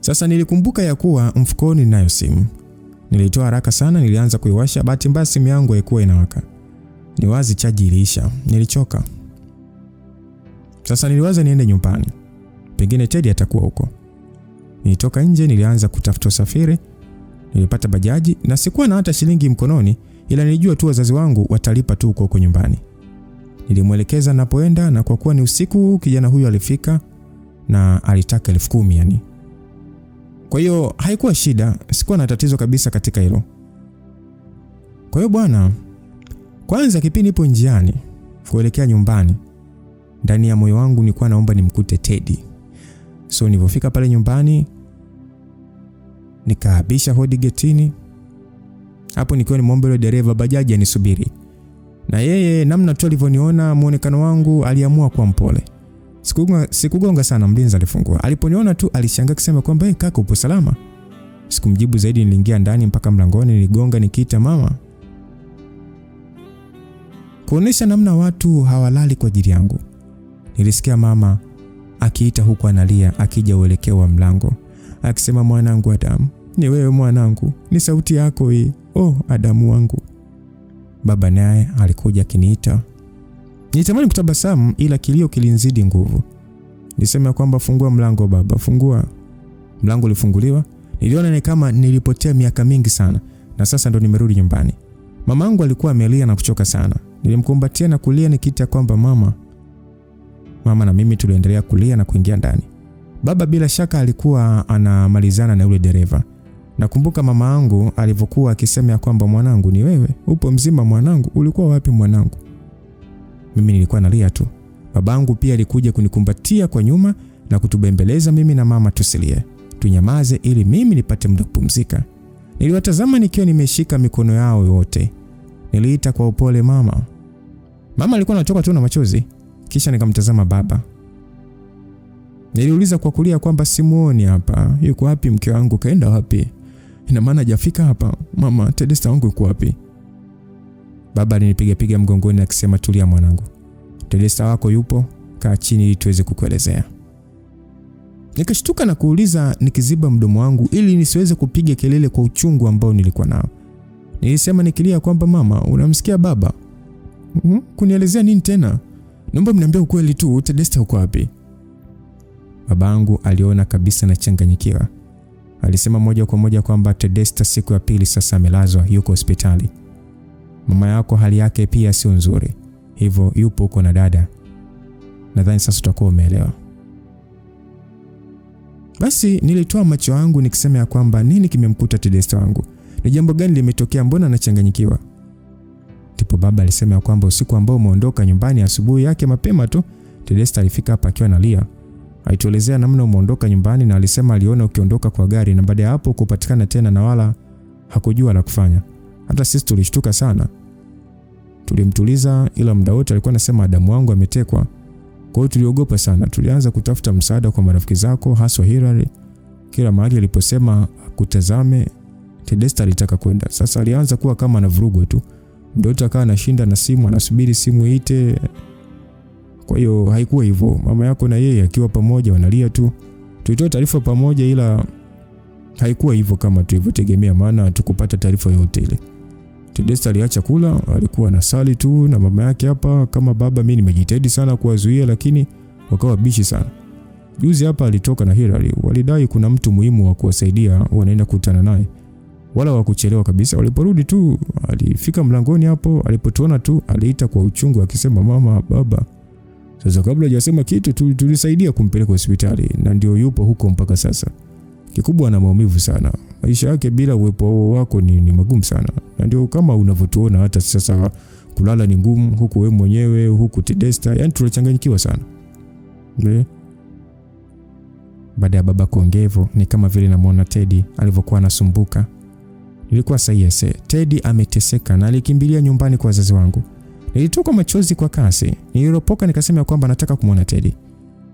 Sasa nilikumbuka ya kuwa mfukoni ninayo simu. Nilitoa haraka sana, nilianza kuiwasha. Bahati mbaya simu yangu haikuwa inawaka. Ni wazi chaji iliisha. Nilichoka. Sasa niliwaza niende nyumbani. Pengine Teddy atakuwa huko. Nilitoka nje, nilianza kutafuta usafiri. Nilipata bajaji na sikuwa na hata shilingi mkononi, ila nilijua tu wazazi wangu watalipa tu huko nyumbani. Nilimwelekeza napoenda na kwa kuwa ni usiku kijana huyu alifika na alitaka 10,000 yani. Kwa hiyo haikuwa shida, sikuwa na tatizo kabisa katika hilo. Kwa hiyo bwana, kwanza kipindi nipo njiani kuelekea nyumbani, ndani ya moyo wangu nilikuwa naomba nimkute Teddy. So nilipofika pale nyumbani nikaabisha hodi getini. Hapo nikiwa nimeomba yule dereva bajaji anisubiri. Na yeye namna tu alivyoniona muonekano wangu aliamua kuwa mpole. Sikugonga sana, mlinzi alifungua. Aliponiona tu alishangaa kusema kwamba kaka upo salama. Sikumjibu zaidi, niliingia ndani mpaka mlangoni niligonga nikiita mama. Kuonesha namna watu hawalali kwa ajili yangu. Nilisikia mama akiita huku analia akija uelekeo wa mlango. Akisema mwanangu Adamu, ni wewe mwanangu, ni sauti yako hii. Oh Adamu wangu. Baba naye alikuja akiniita. Nilitamani kutabasamu ila kilio kilinizidi nguvu. Nilisema kwamba fungua mlango baba, fungua. Mlango ulifunguliwa. Niliona ni kama nilipotea miaka mingi sana na sasa ndo nimerudi nyumbani. Mamangu alikuwa amelia na kuchoka sana. Nilimkumbatia na kulia nikiita kwamba mama. Mama na mimi tuliendelea kulia na kuingia ndani. Baba bila shaka alikuwa anamalizana na yule dereva. Nakumbuka mama yangu alivyokuwa akisema kwamba mwanangu ni wewe, upo mzima mwanangu, ulikuwa wapi mwanangu? Mimi nilikuwa nalia tu. Babangu pia alikuja kunikumbatia kwa nyuma na kutubembeleza mimi na mama tusilie. Tunyamaze ili mimi nipate muda kupumzika. Niliwatazama nikiwa nimeshika mikono yao yote. Niliita kwa upole mama. Mama alikuwa anatoka tu na machozi. Kisha nikamtazama baba. Niliuliza kwa kulia kwamba simuoni hapa. Yuko wapi mke wangu, kaenda wapi? Ina maana hajafika hapa? Mama, Tedesta wangu yuko wapi? Baba alinipiga mgongoni akisema, tulia mwanangu. Tedesta wako yupo, kaa chini ili tuweze kukuelezea. Nikashtuka na kuuliza nikiziba mdomo wangu ili nisiweze kupiga kelele kwa uchungu ambao nilikuwa nao. Nilisema nikilia kwamba, mama, unamsikia baba? Kunielezea nini tena? Naomba mniambie ukweli tu, Tedesta uko wapi? Babangu aliona kabisa na changanyikiwa. Alisema moja kwa moja kwamba Tedesta siku ya pili sasa amelazwa, yuko hospitali. Mama yako hali yake pia sio nzuri, hivyo yupo huko na dada. Nadhani sasa utakuwa umeelewa. Basi nilitoa macho yangu nikisema ya kwamba nini kimemkuta Tedesta wangu? Ni jambo gani limetokea, mbona anachanganyikiwa? Ndipo baba alisema ya kwamba usiku ambao umeondoka nyumbani, asubuhi yake mapema tu Tedesta alifika hapa akiwa analia. Alituelezea namna umeondoka nyumbani na alisema aliona ukiondoka kwa gari na baada ya hapo kupatikana tena na wala hakujua la kufanya. Hata sisi tulishtuka sana. Tulimtuliza ila muda wote alikuwa anasema Adamu wangu ametekwa. Kwa hiyo tuliogopa sana. Tulianza kutafuta msaada kwa marafiki zako, haswa Hilary. Kila mahali aliposema kutazame Tedesta alitaka kwenda. Sasa alianza kuwa kama anavurugwa tu. Mdoto akawa anashinda na simu, anasubiri simu iite. Kwa hiyo haikuwa hivyo. Mama yako na yeye akiwa pamoja wanalia tu. Tulitoa taarifa pamoja ila haikuwa hivyo kama tulivyotegemea, maana tukupata taarifa yote ile. Tedesta aliacha kula, alikuwa anasali tu na mama yake hapa. Kama baba mimi nimejitahidi sana kuwazuia lakini wakawa bishi sana. Juzi hapa alitoka na Hilary, walidai kuna mtu muhimu wa kuwasaidia, wanaenda kukutana naye. Wala wakuchelewa kabisa. Waliporudi tu alifika mlangoni hapo, alipotuona tu aliita kwa uchungu akisema, mama, baba. Sasa kabla hajasema kitu tulisaidia kumpeleka hospitali na ndio yupo huko mpaka sasa. Kikubwa ana maumivu sana. Maisha yake bila uwepo wako ni magumu sana. Na ndio kama unavyotuona hata sasa kulala ni ngumu, huku wewe mwenyewe, huku Tedesta, yani tulichanganyikiwa sana. Baada ya baba kuongevo ni kama vile namuona Teddy alivyokuwa anasumbuka. Nilikuwa sahihi. Teddy ameteseka na alikimbilia nyumbani kwa wazazi wangu. Nilitoka machozi kwa kasi. Niliropoka nikasema kwamba nataka kumuona Teddy.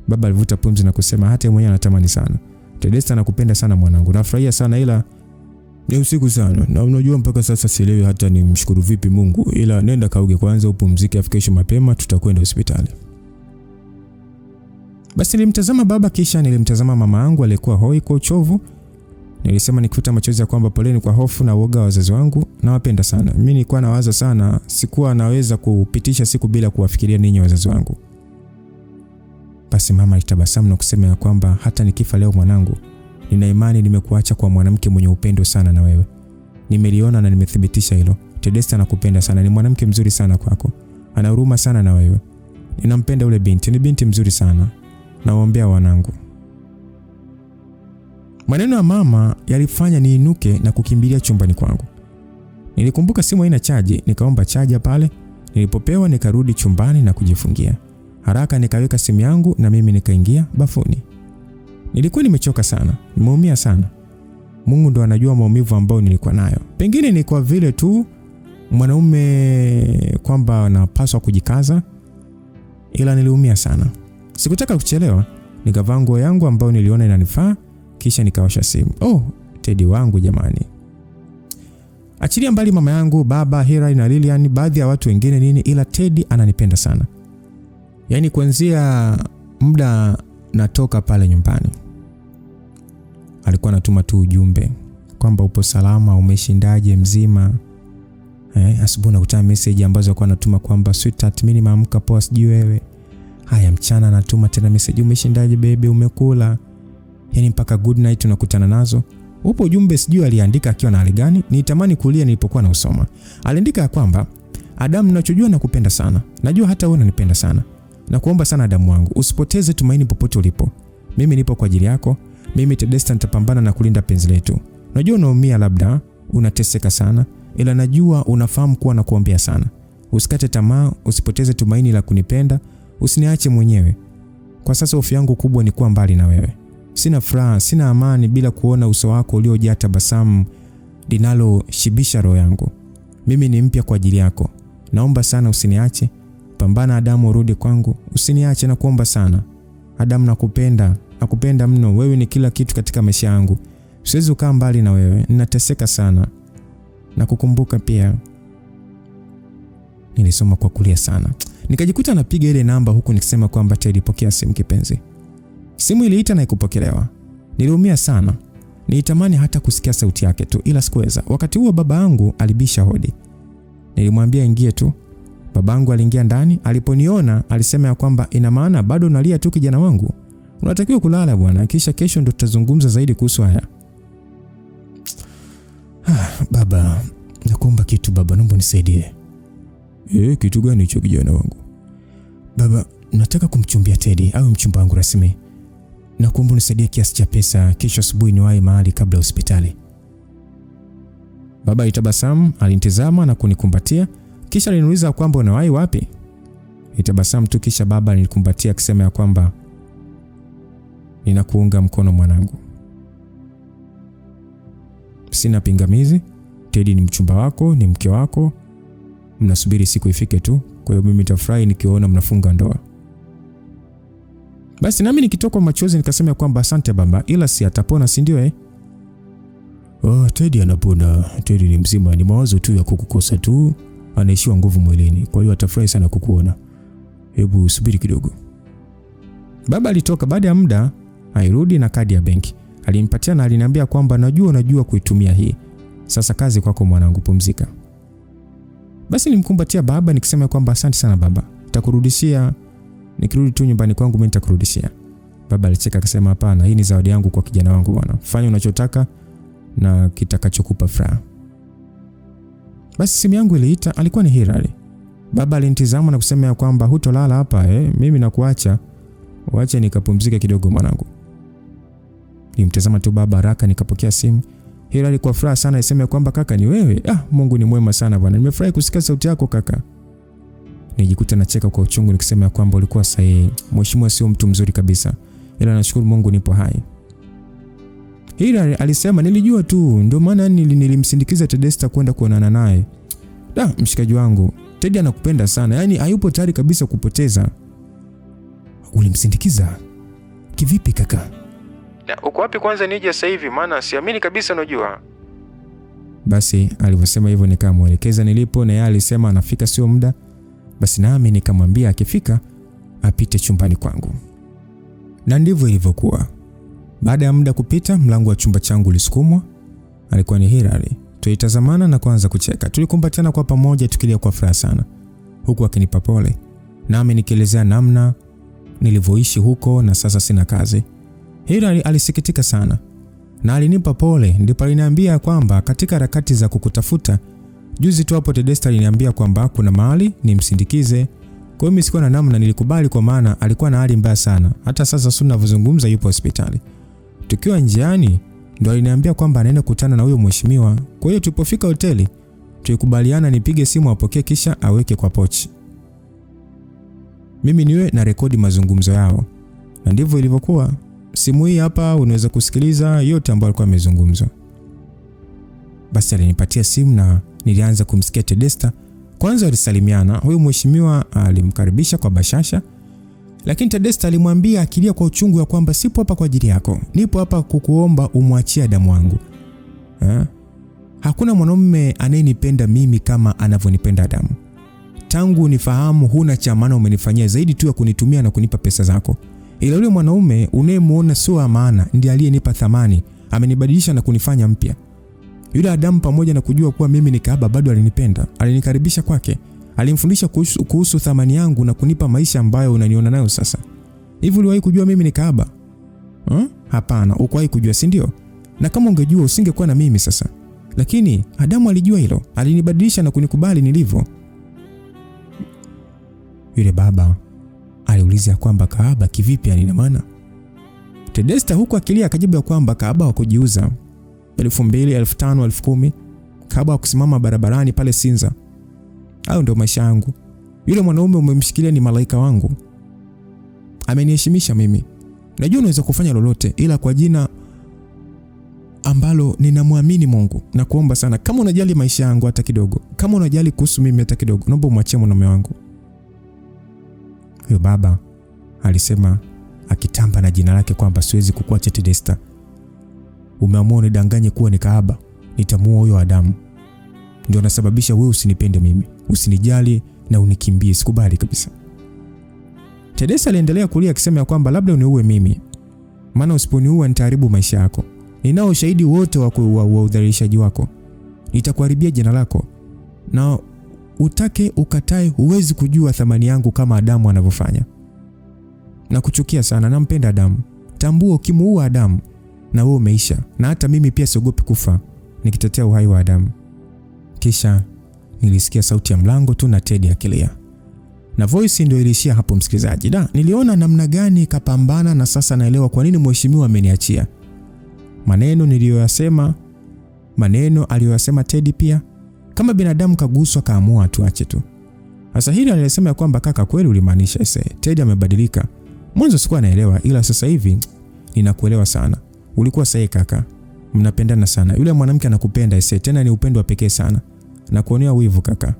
Baba alivuta pumzi na kusema hata mwenyewe anatamani sana. Tedesta nakupenda sana mwanangu. Nafurahia sana ila ni usiku sana. Na unajua mpaka sasa sielewi hata nimshukuru vipi Mungu, ila nenda kauge kwanza upumzike, afikishe mapema tutakwenda hospitali. Basi nilimtazama baba kisha nilimtazama mama yangu aliyekuwa hoi kwa uchovu. Nilisema nikifuta machozi ya kwamba poleni kwa hofu na uoga wa wazazi wangu, nawapenda sana. Mimi nilikuwa nawaza sana, sikuwa naweza kupitisha siku bila kuwafikiria ninyi wazazi wangu. Basi mama alitabasamu na kusema ya kwamba hata nikifa leo mwanangu, nina imani nimekuacha kwa mwanamke mwenye upendo sana na wewe. Nimeliona na nimethibitisha hilo. Tedesta nakupenda sana, ni mwanamke mzuri sana kwako. Ana huruma sana na wewe. Ninampenda ule binti, ni binti mzuri sana. Nawaombea wanangu. Maneno ya mama yalifanya niinuke na kukimbilia chumbani kwangu. Nilikumbuka simu haina chaji, nikaomba chaja pale. Nilipopewa nikarudi chumbani na kujifungia. Haraka nikaweka simu yangu na mimi nikaingia bafuni. Nilikuwa nimechoka sana, nimeumia sana. Mungu ndo anajua maumivu ambayo nilikuwa nayo. Pengine ni kwa vile tu mwanaume kwamba napaswa kujikaza, ila niliumia sana. Sikutaka kuchelewa, nikavaa nguo yangu ambayo niliona inanifaa, kisha nikawasha simu. Teddy wangu jamani. Achilia mbali mama yangu, baba, Hilary na Lilian, baadhi ya watu wengine nini, ila Teddy ananipenda sana. Yaani kuanzia muda natoka pale nyumbani, alikuwa anatuma tu ujumbe kwamba upo salama, umeshindaje, mzima. Asubuhi nakutana message ambazo alikuwa anatuma kwamba sweetheart mimi nimeamka poa, sijui wewe. Haya mchana anatuma tena message, umeshindaje baby, umekula. Yaani mpaka good night tunakutana nazo. Upo ujumbe sijui aliandika akiwa na hali gani, nitamani kulia nilipokuwa na usoma. Aliandika kwamba Adamu, ninachojua nakupenda sana. Najua hata wewe unanipenda sana. Na kuomba sana Adamu wangu, usipoteze tumaini popote ulipo. Mimi nipo kwa ajili yako. Mimi Tedesta nitapambana na kulinda penzi letu. Najua unaumia, labda unateseka sana, ila najua unafahamu kuwa nakuombea sana. Usikate tamaa, usipoteze tumaini la kunipenda, usiniache mwenyewe. Kwa sasa hofu yangu kubwa ni kuwa mbali na wewe. Sina furaha, sina amani bila kuona uso wako uliojaa tabasamu linaloshibisha roho yangu. Mimi ni mpya kwa ajili yako. Naomba sana usiniache. Pambana Adamu, urudi kwangu. Usiniache na kuomba sana. Adamu nakupenda. Nakupenda mno. Wewe ni kila kitu katika maisha yangu. Siwezi kukaa mbali na wewe. Ninateseka sana. Na kukumbuka pia. Nilisoma kwa kulia sana. Nikajikuta napiga ile namba huku nikisema kwamba Teddy, pokea simu kipenzi. Simu iliita na ikupokelewa. Niliumia sana. Nilitamani hata kusikia sauti yake tu, ila sikuweza. Wakati huo baba yangu alibisha hodi. Nilimwambia ingie tu. Babangu aliingia ndani. Aliponiona alisema ya kwamba ina maana bado unalia tu kijana wangu. Unatakiwa kulala bwana, kisha kesho ndo tutazungumza zaidi kuhusu haya. Baba, nakuomba kitu baba, naomba nisaidie. Kitu gani hicho kijana wangu? Baba, nataka kumchumbia Teddy au mchumba wangu rasmi. Nakuomba unisaidie kiasi cha pesa, kesho asubuhi niwahi mahali kabla hospitali. Baba alitabasamu, alinitazama na kunikumbatia, kisha aliniuliza kwamba unawahi wapi? Nitabasamu tu, kisha baba alinikumbatia akisema ya kwamba ninakuunga mkono mwanangu. Sina pingamizi. Teddy ni mchumba wako, ni mke wako. Mnasubiri siku ifike tu. Kwa hiyo mimi nitafurahi nikiona mnafunga ndoa. Basi nami nikitoka machozi nikasema kwamba asante baba, ila si atapona, si ndio? Teddy anapona. Teddy ni mzima, ni mawazo tu ya kukukosa tu. Anaishiwa nguvu mwilini. Kwa hiyo atafurahi sana kukuona. Hebu subiri kidogo. Baba alitoka. Baada ya muda airudi na kadi ya benki. Alinipatia na aliniambia kwamba unajua kuitumia hii. Sasa kazi kwako mwanangu, pumzika. Basi nilimkumbatia baba nikisema kwamba asante sana baba. Nitakurudishia nikirudi tu nyumbani kwangu, mimi nitakurudishia. Baba alicheka akasema hapana, hii ni zawadi yangu kwa kijana wangu bwana. Fanya unachotaka na kitakachokupa furaha. Basi simu yangu iliita, alikuwa ni Hilary. Baba alinitazama na kusema kwamba hutolala hapa mimi nakuacha. Waache nikapumzike kidogo mwanangu. Nilimtazama tu baba haraka nikapokea simu. Hilary kwa furaha sana alisema kwamba kaka ni wewe. Mungu ni mwema sana bwana. Nimefurahi kusikia sauti yako kaka. Nijikuta nacheka kwa uchungu nikisema kwamba ulikuwa sahihi. Mheshimiwa sio mtu mzuri kabisa. Ila nashukuru Mungu nipo hai. Hilary alisema nilijua tu, ndio maana nilimsindikiza Tedesta kwenda kuonana naye. Mshikaji wangu, Teddy anakupenda sana. Yaani hayupo tayari kabisa kupoteza. Ulimsindikiza? Kivipi kaka? Uko wapi kwanza nije sasa hivi, maana siamini kabisa unajua. Basi alivyosema hivyo nikamuelekeza nilipo na yeye alisema anafika sio muda. Basi nami nikamwambia akifika apite chumbani kwangu. Na ndivyo ilivyokuwa. Baada ya muda kupita, mlango wa chumba changu ulisukumwa. Alikuwa ni Hilary. Tulitazamana na kuanza kucheka. Tulikumbatiana kwa pamoja tukilia kwa furaha sana. Huku akinipa pole. Nami nikielezea namna nilivyoishi huko na sasa sina kazi. Hilary alisikitika sana na alinipa pole. Ndipo aliniambia kwamba katika harakati za kukutafuta juzi tu hapo Tedesta aliniambia kwamba kuna mahali nimsindikize. Kwa hiyo mimi sikuwa na namna, nilikubali kwa maana alikuwa na hali mbaya sana. Hata sasa tunavyozungumza yupo hospitali. Tukiwa njiani ndo aliniambia kwamba anaenda kukutana na huyo mheshimiwa. Kwa hiyo tulipofika hoteli tulikubaliana nipige simu apokee kisha aweke kwa pochi. Mimi niwe na rekodi mazungumzo yao. Na ndivyo ilivyokuwa. Simu hii hapa unaweza kusikiliza yote ambayo alikuwa amezungumza. Basi alinipatia simu na nilianza kumsikia Tedesta. Kwanza alisalimiana, huyo mheshimiwa alimkaribisha kwa bashasha. Lakini Tedesta alimwambia akilia kwa uchungu ya kwamba sipo hapa kwa ajili yako. Nipo hapa kukuomba umwachie Adamu wangu. Hakuna mwanamume anayenipenda mimi kama anavyonipenda Adamu. Tangu nifahamu huna cha maana umenifanyia zaidi tu ya kunitumia na kunipa pesa zako. Ila yule mwanaume unayemuona sio maana ndiye aliyenipa thamani, amenibadilisha na kunifanya mpya. Yule Adamu pamoja na kujua kuwa mimi ni kahaba bado alinipenda, alinikaribisha kwake, alimfundisha kuhusu thamani yangu na kunipa maisha ambayo unaniona nayo sasa. Hivi uliwahi kujua mimi ni kahaba? Hapana, ukuwahi kujua si ndio? Na kama ungejua usingekuwa na mimi sasa. Lakini Adamu alijua hilo, alinibadilisha na kunikubali nilivyo. Yule baba aliuliza kwamba kahaba kivipi ina maana? Tedesta huko akilia akajibu kwamba kahaba wa kujiuza 2000, 5000, 10000, kahaba wa kusimama barabarani pale Sinza. Hayo ndio maisha yangu. Yule mwanaume umemshikilia ni malaika wangu. Ameniheshimisha mimi. Najua unaweza kufanya lolote ila kwa jina ambalo ninamwamini Mungu na kuomba sana, kama unajali maisha yangu hata kidogo, kama unajali kuhusu mimi hata kidogo, naomba umwachie mume wangu. Huyo baba alisema akitamba na jina lake kwamba siwezi kukuacha Tedesta. Umeamua unidanganye kuwa ni kahaba. Nitamuua huyo Adamu. Ndio nasababisha wewe usinipende mimi, usinijali na unikimbie. Sikubali kabisa. Tedesta aliendelea kulia akisema kwamba labda uniue mimi, maana usiponiua nitaharibu maisha yako. Ninao ushahidi wote wa udhalilishaji wako. Nitakuharibia jina lako. Na utake ukatae, huwezi kujua thamani yangu kama Adamu anavyofanya. Na kuchukia sana, nampenda Adamu. Tambua ukimuua Adamu na wewe umeisha. Na hata mimi pia siogopi kufa nikitetea uhai wa Adamu. Kisha nilisikia sauti ya mlango tu na Teddy akilia. Na voice ndio ilishia hapo msikilizaji. Niliona namna gani kapambana na sasa naelewa kwa nini mheshimiwa ameniachia. Maneno niliyoyasema, maneno aliyoyasema Teddy pia. Kama binadamu kaguswa kaamua tuache tu. Sasa hili alisema kwamba kaka kweli ulimaanisha Teddy amebadilika. Mwanzo sikuwa naelewa ila sasa hivi ninakuelewa sana. Ulikuwa sahihi kaka. Mnapendana sana. Yule mwanamke anakupenda tena ni upendo wa pekee sana. Na kuonea wivu kaka.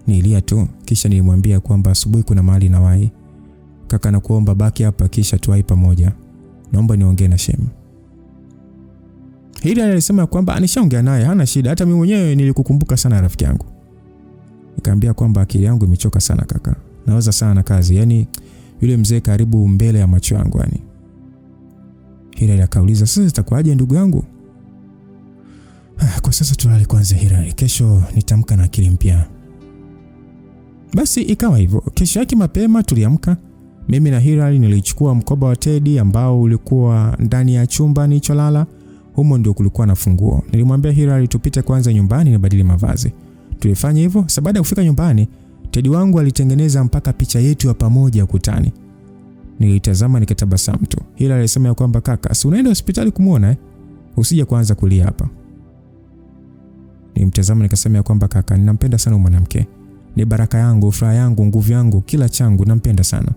Nilia tu kisha nilimwambia kwamba asubuhi kuna mahali nawahi. Kaka nakuomba baki hapa kisha tuwahi pamoja. Naomba niongee na Shem. Hili alisema kwamba anishaongea naye, hana shida. Hata mimi mwenyewe nilikukumbuka sana rafiki yangu. Nikamwambia kwamba akili yangu imechoka sana kaka. Nawaza sana na kazi. Yaani yule mzee karibu mbele ya macho yangu yani. Hili akauliza sasa itakuwaje ndugu yangu? Kwa sasa tulale kwanza Hilary. Kesho nitamka na akili mpya. Basi ikawa hivyo. Kesho yake mapema tuliamka. Mimi na Hilary nilichukua mkoba wa Teddy ambao ulikuwa ndani ya chumba nilicholala. Humo ndio kulikuwa na funguo. Nilimwambia Hilary tupite kwanza nyumbani nibadili mavazi. Tulifanya hivyo. Sasa baada ya kufika nyumbani, Teddy wangu alitengeneza mpaka picha yetu ya pamoja ukutani. Nilitazama nikatabasamu tu. Hilary alisema kwamba kaka, si unaenda hospitali kumuona Usije kwanza kulia hapa. Nilimtazama nikasema kwamba kaka, ninampenda sana mwanamke. Ni baraka yangu, furaha yangu, nguvu yangu, kila changu, nampenda sana.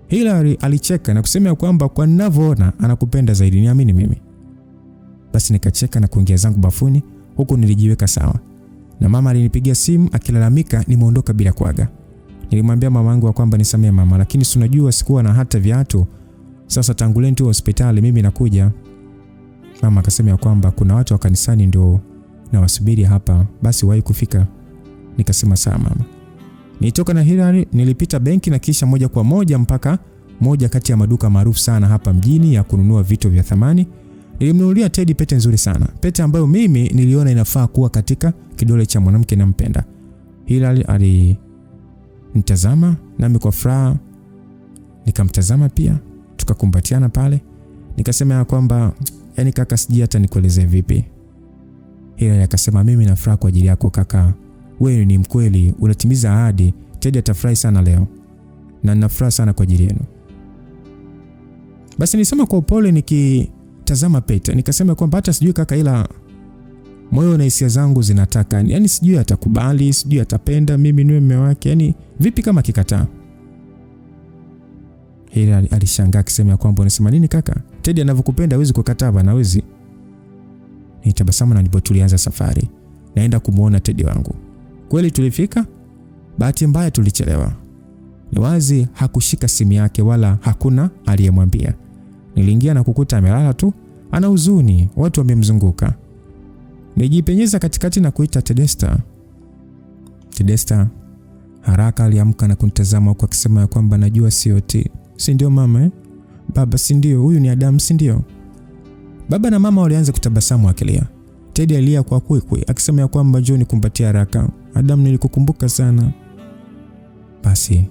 Hilary alicheka na kusema kwamba kwa ninavyoona anakupenda zaidi, niamini mimi. Basi nikacheka na kuingia zangu bafuni, huko nilijiweka sawa. Na mama alinipigia simu akilalamika nimeondoka bila kuaga. Nilimwambia mamangu kwamba nisamee mama, lakini si unajua sikuwa na hata viatu. Sasa tangu leo tu hospitali mimi nakuja. Mama akasema kwamba kuna watu wa kanisani ndio na wasubiri hapa, basi wahi kufika. Nikasema sawa mama. Nilitoka na Hilary, nilipita benki na kisha moja kwa moja mpaka moja kati ya maduka maarufu sana hapa mjini ya kununua vitu vya thamani. Nilimnunulia Teddy pete nzuri sana. Pete ambayo mimi niliona inafaa kuwa katika kidole cha mwanamke nampenda. Hilary alinitazama nami kwa furaha nikamtazama pia. Tukakumbatiana pale. Nikasema kwamba yani kaka, sijui hata nikuelezee vipi. Hilary akasema mimi na furaha kwa ajili yako kaka. Wewe ni mkweli, unatimiza ahadi. Teddy atafurahi sana leo. Na ninafurahi sana kwa ajili yenu. Basi nilisema kwa upole nikitazama pete. Nikasema kwamba hata sijui kaka, ila moyo na hisia zangu zinataka. Yaani sijui atakubali, sijui atapenda mimi niwe mume wake. Yaani vipi kama kikataa? Hilary alishangaa akisema kwamba unasema nini kaka? Teddy anavyokupenda hawezi kukataa bana, hawezi. Nitabasamu na ndipo tulianza safari. Naenda kumuona Teddy wangu. Kweli tulifika. Bahati mbaya tulichelewa. Ni wazi hakushika simu yake wala hakuna aliyemwambia. Niliingia na kukuta amelala tu, ana huzuni, watu wamemzunguka. Nijipenyeza katikati na kuita Tedesta. Tedesta haraka aliamka na kunitazama huku akisema kwamba najua sio ti. Si ndio mama Baba si ndio, huyu ni Adamu si ndio? Baba na mama walianza kutabasamu akilia. Teddy alia kwa kwikwi akisema kwamba njoo nikumbatie haraka. Adamu nilikukumbuka sana. Basi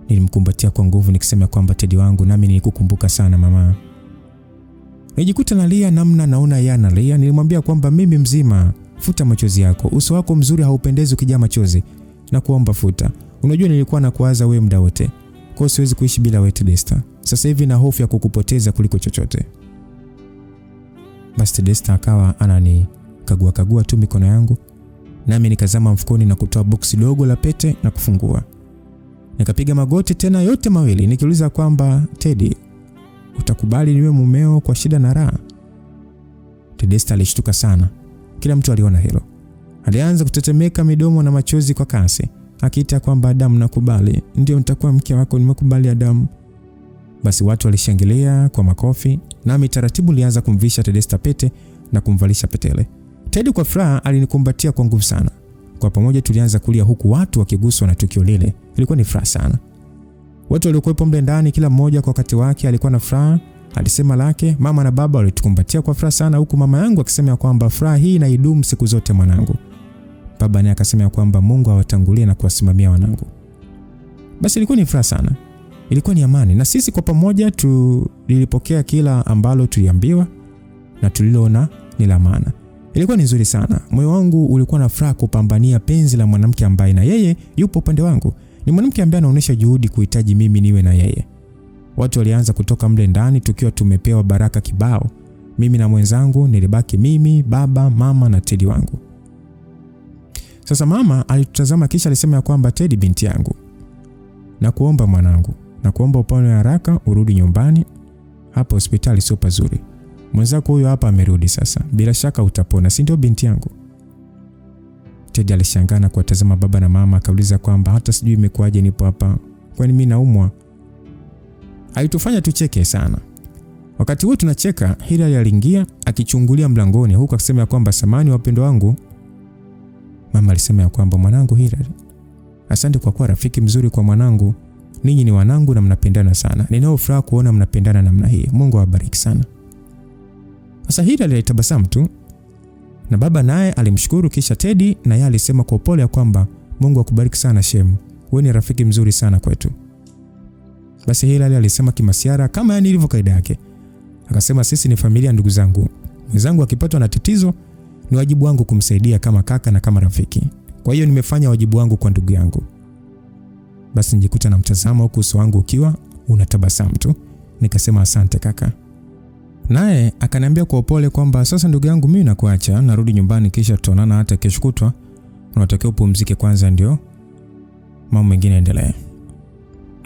nilimkumbatia kwa nguvu nikisema kwamba Teddy wangu nami nilikukumbuka sana mama. Nijikuta nalia namna naona yeye analia. Nilimwambia kwamba mimi mzima, futa machozi yako. Uso wako mzuri haupendezi ukijaa machozi. Na kuomba futa. Unajua nilikuwa nakuwaza wewe muda wote. Kwa siwezi kuishi bila wewe Tedesta. Sasa hivi na hofu ya kukupoteza kuliko chochote. Basi Tedesta akawa kagua tu mikono yangu. Nami nikazama mfukoni na kutoa boksi dogo la pete na kufungua. Nikapiga magoti tena yote mawili nikiuliza kwamba Teddy, utakubali niwe mumeo kwa shida na raha? Tedesta alishtuka sana. Kila mtu aliona hilo. Alianza kutetemeka midomo na machozi kwa kasi. Akiita kwamba Adamu nakubali. Ndio nitakuwa mke wako, nimekubali Adamu. Basi watu walishangilia kwa makofi, nami taratibu nilianza kumvisha Tedesta pete na kumvalisha petele. Teddy kwa furaha alinikumbatia kwa nguvu sana. Kwa pamoja tulianza kulia huku watu wakiguswa na tukio lile. Ilikuwa ni furaha sana. Watu waliokuwepo mle ndani kila mmoja kwa wakati wake alikuwa na furaha, alisema lake. Mama na baba walitukumbatia kwa furaha sana, huku mama yangu akisema kwamba furaha hii inaidumu siku zote mwanangu. Baba naye akasema kwamba Mungu awatangulie na kuwasimamia wanangu. Basi ilikuwa ni furaha sana. Ilikuwa ni amani, na sisi kwa pamoja tulipokea kila ambalo tuliambiwa na tuliloona ni la maana. Ilikuwa ni nzuri sana. Moyo wangu ulikuwa na furaha kupambania penzi la mwanamke ambaye na yeye yupo upande wangu. Ni mwanamke ambaye anaonyesha juhudi kuhitaji mimi niwe na yeye. Watu walianza kutoka mle ndani tukiwa tumepewa baraka kibao. Mimi na mwenzangu nilibaki mimi, baba, mama na Teddy wangu. Sasa mama alitutazama kisha alisema kwamba Teddy binti yangu, na kuomba mwanangu, na kuomba upone haraka urudi nyumbani. Hapa hospitali sio pazuri. Mwenzako huyo hapa amerudi sasa. Bila shaka utapona, si ndio binti yangu? Teddy alishangaa na kuwatazama baba na mama, akauliza kwamba hata sijui imekuaje nipo hapa. Kwani mimi naumwa? Haitufanya tucheke sana. Wakati huo tunacheka, Hilary aliingia akichungulia mlangoni huku akisema kwamba samani wapendo wangu. Mama alisema kwamba mwanangu Hilary, asante kwa kuwa rafiki mzuri kwa mwanangu. Ninyi ni wanangu na mnapendana sana. Ninao furaha kuona mnapendana namna hii. Mungu awabariki sana. Sasa Hilary alitabasamu tu. Na baba naye alimshukuru, kisha Teddy na yeye alisema kwa upole ya kwamba Mungu akubariki sana Shem. Wewe ni rafiki mzuri sana kwetu. Basi Hilary alisema kimasiara kama yani ilivyo kaida yake. Akasema sisi ni familia ndugu zangu. Mwenzangu akipatwa na tatizo ni wajibu wangu kumsaidia kama kaka na kama rafiki. Kwa hiyo nimefanya wajibu wangu kwa ndugu yangu. Basi nijikuta na mtazamo huku uso wangu ukiwa unatabasamu tu. Nikasema asante kaka. Naye akaniambia kwa upole kwamba sasa ndugu yangu mimi nakuacha, narudi nyumbani kisha tutaonana hata kesho kutwa. Unatakiwa upumzike kwanza ndio mambo mengine endelee.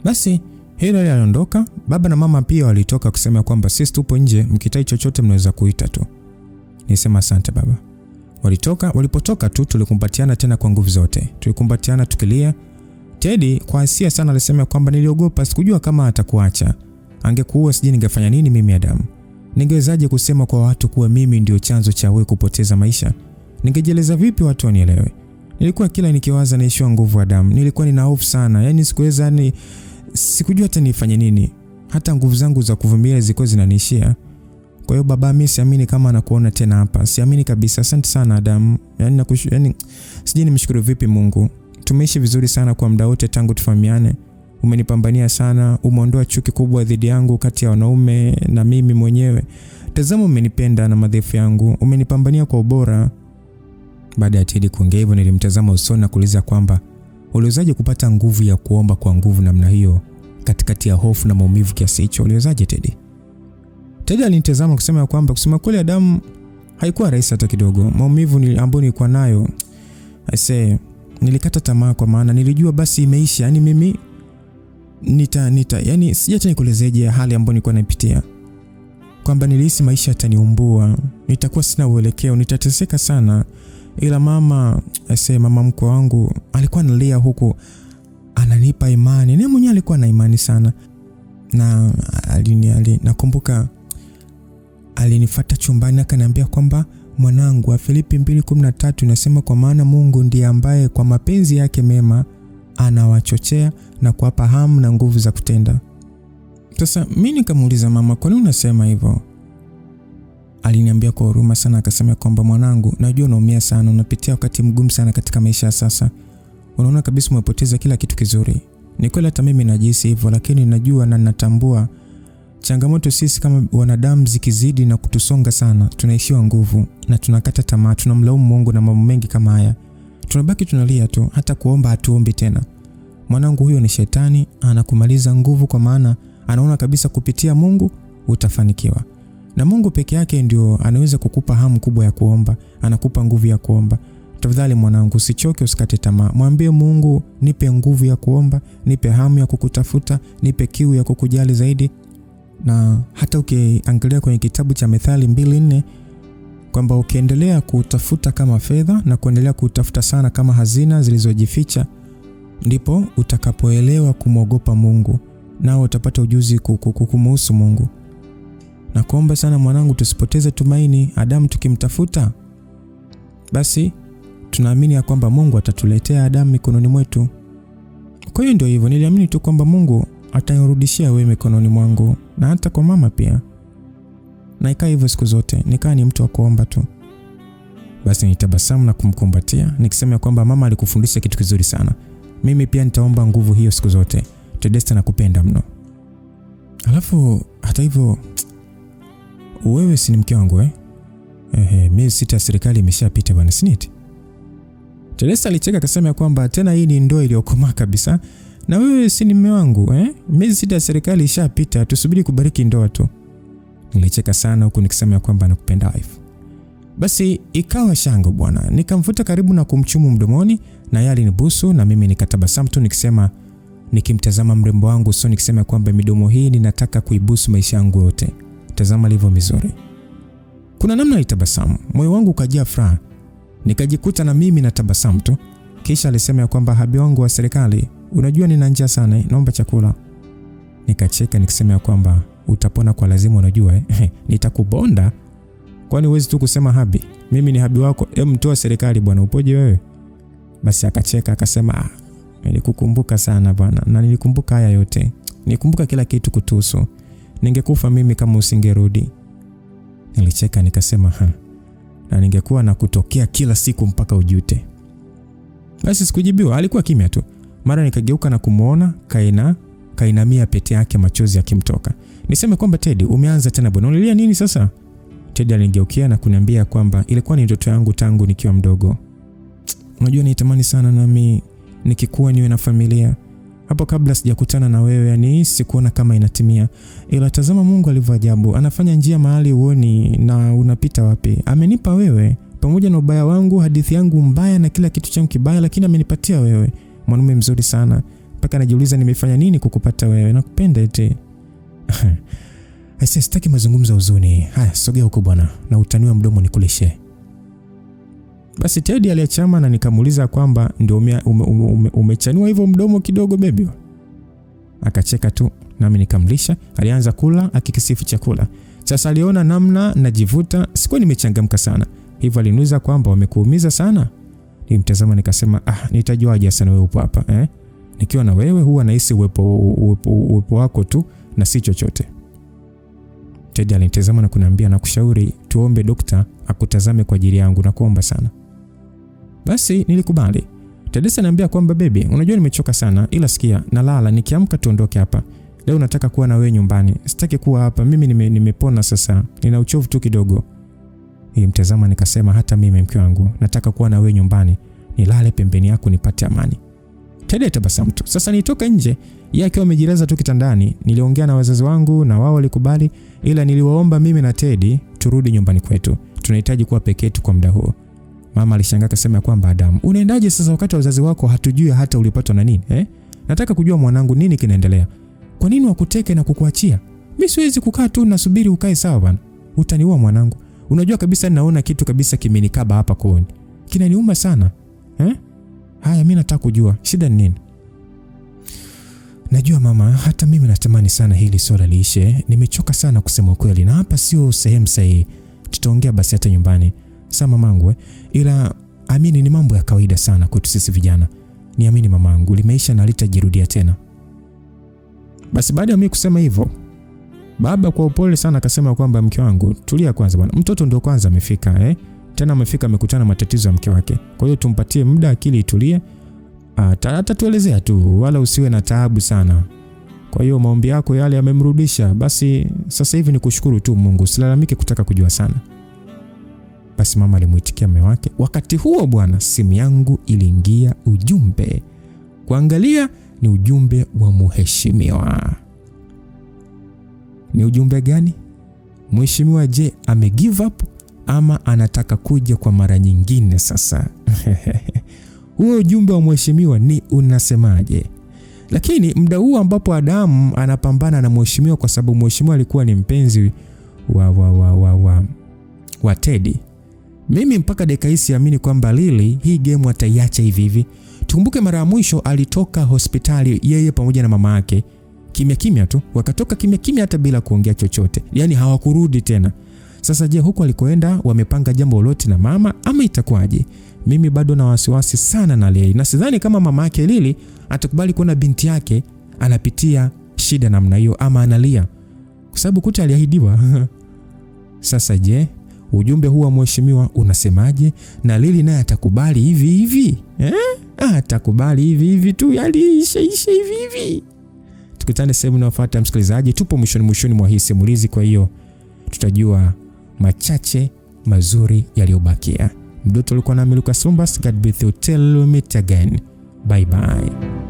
Basi Hilary aliondoka. Baba na mama pia walitoka kusema kwamba sisi tupo nje, mkitai chochote mnaweza kuita tu. Nisema asante baba. Walipotoka tu tulikumbatiana tena kwa nguvu zote. Tulikumbatiana tukilia. Teddy kwa hasia sana alisema kwamba niliogopa, sikujua kama atakuacha. Angekuua sije ningefanya nini mimi Adam? Ningewezaje kusema kwa watu kuwa mimi ndio chanzo cha wewe kupoteza maisha? Ningejieleza vipi watu wanielewe? Nilikuwa kila nikiwaza naishiwa nguvu Adam. Nilikuwa nina hofu sana. Yaani sikuweza sikujua hata nifanye nini. Hata nguvu zangu za kuvumilia zilikuwa zinaniishia. Kwa hiyo baba mimi siamini kama anakuona tena hapa. Siamini kabisa. Asante sana Adam. Yaani sijui nimshukuru vipi Mungu. Tumeishi vizuri sana kwa muda wote tangu tufahamiane. Umenipambania sana, umeondoa chuki kubwa dhidi yangu kati ya wanaume na mimi mwenyewe. Tazama umenipenda na madhaifu yangu, umenipambania kwa ubora. Baada ya Teddy kuongea hivyo nilimtazama usoni na kuuliza kwamba uliwezaje kupata nguvu ya kuomba kwa nguvu namna hiyo katikati ya hofu na maumivu kiasi hicho? Uliwezaje Teddy? Teddy alinitazama kusema kwamba kusema kweli Adam haikuwa rahisi hata kidogo. Maumivu ambayo nilikuwa nayo nilikata tamaa kwa maana nilijua basi imeisha. Yaani mimi yani sijata nikuelezeje hali ambayo nilikuwa napitia. Kwamba nilihisi maisha yataniumbua, nitakuwa sina uelekeo, nitateseka sana. Ila mama mkwe wangu alikuwa analia huku ananipa imani. Ni mwenyewe alikuwa na imani sana. Na nakumbuka alinifuata chumbani akaniambia kwamba mwanangu, Filipi 2:13 inasema kwa maana Mungu ndiye ambaye kwa mapenzi yake mema anawachochea na kuwapa hamu na nguvu za kutenda. Sasa mimi nikamuuliza mama, kwa nini unasema hivyo? Aliniambia kwa huruma sana akasema kwamba mwanangu, najua unaumia sana, unapitia wakati mgumu sana katika maisha sasa. Unaona kabisa umepoteza kila kitu kizuri. Ni kweli hata mimi najihisi hivyo, lakini najua na natambua changamoto sisi kama wanadamu zikizidi na kutusonga sana, tunaishiwa nguvu na tunakata tamaa, tunamlaumu Mungu na mambo mengi kama haya. Tunabaki tunalia tu, hata kuomba hatuombi tena. Mwanangu, huyo ni shetani, anakumaliza nguvu kwa maana anaona kabisa kupitia Mungu utafanikiwa. Na Mungu peke yake ndio anaweza kukupa hamu kubwa ya kuomba, anakupa nguvu ya kuomba. Tafadhali mwanangu, usichoke, usikate tamaa. Mwambie Mungu, nipe nguvu ya kuomba, nipe hamu ya kukutafuta, nipe kiu ya kukujali zaidi. Na hata ukiangalia kwenye kitabu cha Methali 2:4 kwamba ukiendelea kutafuta kama fedha na kuendelea kutafuta sana kama hazina zilizojificha, ndipo utakapoelewa kumwogopa Mungu. nao utapata ujuzi kumuhusu Mungu. Na kuomba sana mwanangu, tusipoteze tumaini. Adamu tukimtafuta, basi tunaamini ya kwamba Mungu atatuletea Adamu mikononi mwetu. Kwa hiyo ndio hivyo, niliamini tu kwamba Mungu atanirudishia wewe mikononi mwangu, na hata kwa mama pia. Na ikaa hivyo siku zote, nikaa ni mtu wa kuomba tu. Basi nitabasamu na kumkumbatia nikisema kwamba mama alikufundisha kitu kizuri sana. Mimi pia nitaomba nguvu hiyo siku zote. Tedesta nakupenda mno. Alafu hata hivyo, wewe si ni mke wangu miezi 6 ya serikali imeshapita bwana, siniti? Tedesta alicheka akasema kwamba tena hii ni ndoa iliyokomaa kabisa. Na wewe si ni mume wangu miezi 6 ya serikali ishapita, tusubiri kubariki ndoa tu. Nilicheka sana huku nikisema kwamba nakupenda wife. Basi ikawa shango bwana. Nikamvuta karibu na kumchumu mdomoni, na yeye alinibusu na mimi nikatabasamu tu nikisema, nikimtazama mrembo wangu usoni nikisema kwamba midomo hii ninataka kuibusu maisha yangu yote. Tazama alivyo mizuri. Kuna namna nilitabasamu, moyo wangu ukajaa furaha. Nikajikuta na mimi natabasamu tu. Kisha alisema kwamba habi wangu wa serikali, unajua nina njaa sana, naomba chakula. Nikacheka nikisema kwamba utapona kwa lazima, unajua nitakubonda. Kwani huwezi tu kusema habi? Mimi ni habi wako. Mtu wa serikali bwana, upoje wewe? Basi akacheka akasema, nilikukumbuka sana bwana, na nilikumbuka haya yote. Nikumbuka kila kitu kutuhusu. Ningekufa mimi kama usingerudi. Nilicheka nikasema na ningekuwa na kutokea kila siku mpaka ujute. Basi sikujibiwa, alikuwa kimya tu. Mara nikageuka na kumuona kainamia pete yake, machozi yakimtoka. Niseme kwamba Teddy, umeanza tena bwana, unalia nini sasa? Teddy alinigeukia na kuniambia kwamba ilikuwa ni ndoto yangu tangu nikiwa mdogo. Unajua nitamani sana nami nikikuwa niwe na familia. Hapo kabla sijakutana na wewe, yani sikuona kama inatimia. Ila tazama Mungu alivyo ajabu, anafanya njia mahali uoni na unapita wapi. Amenipa wewe pamoja na ubaya wangu, hadithi yangu mbaya na kila kitu changu kibaya, lakini amenipatia wewe. Mwanaume mzuri sana. Mpaka najiuliza nimefanya nini kukupata wewe. Nakupenda eti. Sitaki mazungumzo huzuni. Haya, sogea huko bwana na utaniwa mdomo nikulishe. Basi Teddy aliachama na nikamuuliza kwamba ndio umechanua hivyo mdomo kidogo baby. Akacheka tu nami nikamlisha. Alianza kula akikisifu chakula. Sasa aliona namna najivuta, sikuwa nimechangamka sana. Hivyo aliniuliza kwamba wamekuumiza sana. Nilimtazama nikasema nitajuaje sana wewe upo hapa Nikiwa na wewe huwa nahisi uwepo wako tu na si chochote. Teddy alinitazama na kuniambia, nakushauri tuombe dokta akutazame kwa ajili yangu na kuomba sana. Basi nilikubali. Teddy ananiambia kwamba baby, unajua nimechoka sana, ila sikia, nalala, nikiamka tuondoke hapa. Leo nataka kuwa na wewe nyumbani. Sitaki kuwa hapa. Mimi nimepona sasa. Nina uchovu tu kidogo. Nilimtazama nikasema, hata mimi mke wangu nataka kuwa na wewe nyumbani. Nilale pembeni yako nipate amani. Teddy tabasamu tu. Sasa nitoka nje, yeye akiwa amejilaza tu kitandani. Niliongea na wazazi wangu na wao walikubali, ila niliwaomba mimi na Teddy turudi nyumbani kwetu. Tunahitaji kuwa peke yetu kwa muda huo. Mama alishangaa akasema kwamba Adamu, unaendaje sasa wakati wazazi wako hatujui hata ulipatwa na nini? Nataka kujua mwanangu, nini kinaendelea? Kwa nini wakuteke na kukuachia? Mimi siwezi kukaa tu nasubiri ukae sawa bwana. Utaniua mwanangu. Unajua kabisa naona kitu kabisa kimenikaba hapa kooni. Kinaniuma sana. Haya, mimi nataka kujua shida ni nini? Najua mama, hata mimi natamani sana hili swala liishe. Nimechoka sana kusema kweli, na hapa sio sehemu sahihi. Tutaongea basi hata nyumbani. Sawa mamangu Ila amini ni mambo ya kawaida sana kwetu sisi vijana. Niamini mamangu, limeisha na litajirudia tena. Basi baada ya mimi kusema hivyo, baba kwa upole sana akasema kwamba mke wangu, tulia kwanza bwana. Mtoto ndio kwanza amefika Tena amefika amekutana matatizo ya mke wake. Kwa hiyo tumpatie muda akili itulie. Atatuelezea tu, wala usiwe na taabu sana. Kwa hiyo maombi yako yale yamemrudisha. Basi sasa hivi ni kushukuru tu Mungu, usilalamike kutaka kujua sana. Basi mama alimuitikia mume wake. Wakati huo bwana, simu yangu iliingia ujumbe. Kuangalia ni ujumbe wa mheshimiwa. Ni ujumbe gani? Mheshimiwa je, ame give up ama anataka kuja kwa mara nyingine sasa? Huo ujumbe wa mheshimiwa ni unasemaje? Lakini muda huu ambapo Adamu anapambana na mheshimiwa, kwa sababu mheshimiwa alikuwa ni mpenzi wa Teddy. Mimi mpaka dakika hii siamini kwamba Lily hii game ataiacha hivi hivi. Tukumbuke mara ya mwisho alitoka hospitali yeye pamoja na mama yake. kimya kimya tu, wakatoka kimya kimya hata bila kuongea chochote. Yaani hawakurudi tena. Sasa je, huko alikoenda wamepanga jambo lolote na mama ama itakuwaje? Mimi bado na wasiwasi sana na Lily, na sidhani kama mama yake Lily atakubali kuona binti yake anapitia shida namna hiyo ama analia, kwa sababu Kuti aliahidiwa. Sasa je, ujumbe huu wa mheshimiwa unasemaje? Na Lily naye atakubali hivi hivi? Atakubali hivi hivi tu, yaliisha hivi hivi? Tukutane sehemu inayofuata msikilizaji. Tupo mwishoni mwa hii simulizi, kwa hiyo tutajua machache mazuri yaliyobakia. Mdoto ulikuwa nami Lucas Lumbas. God be with you till we meet again. Bye bye.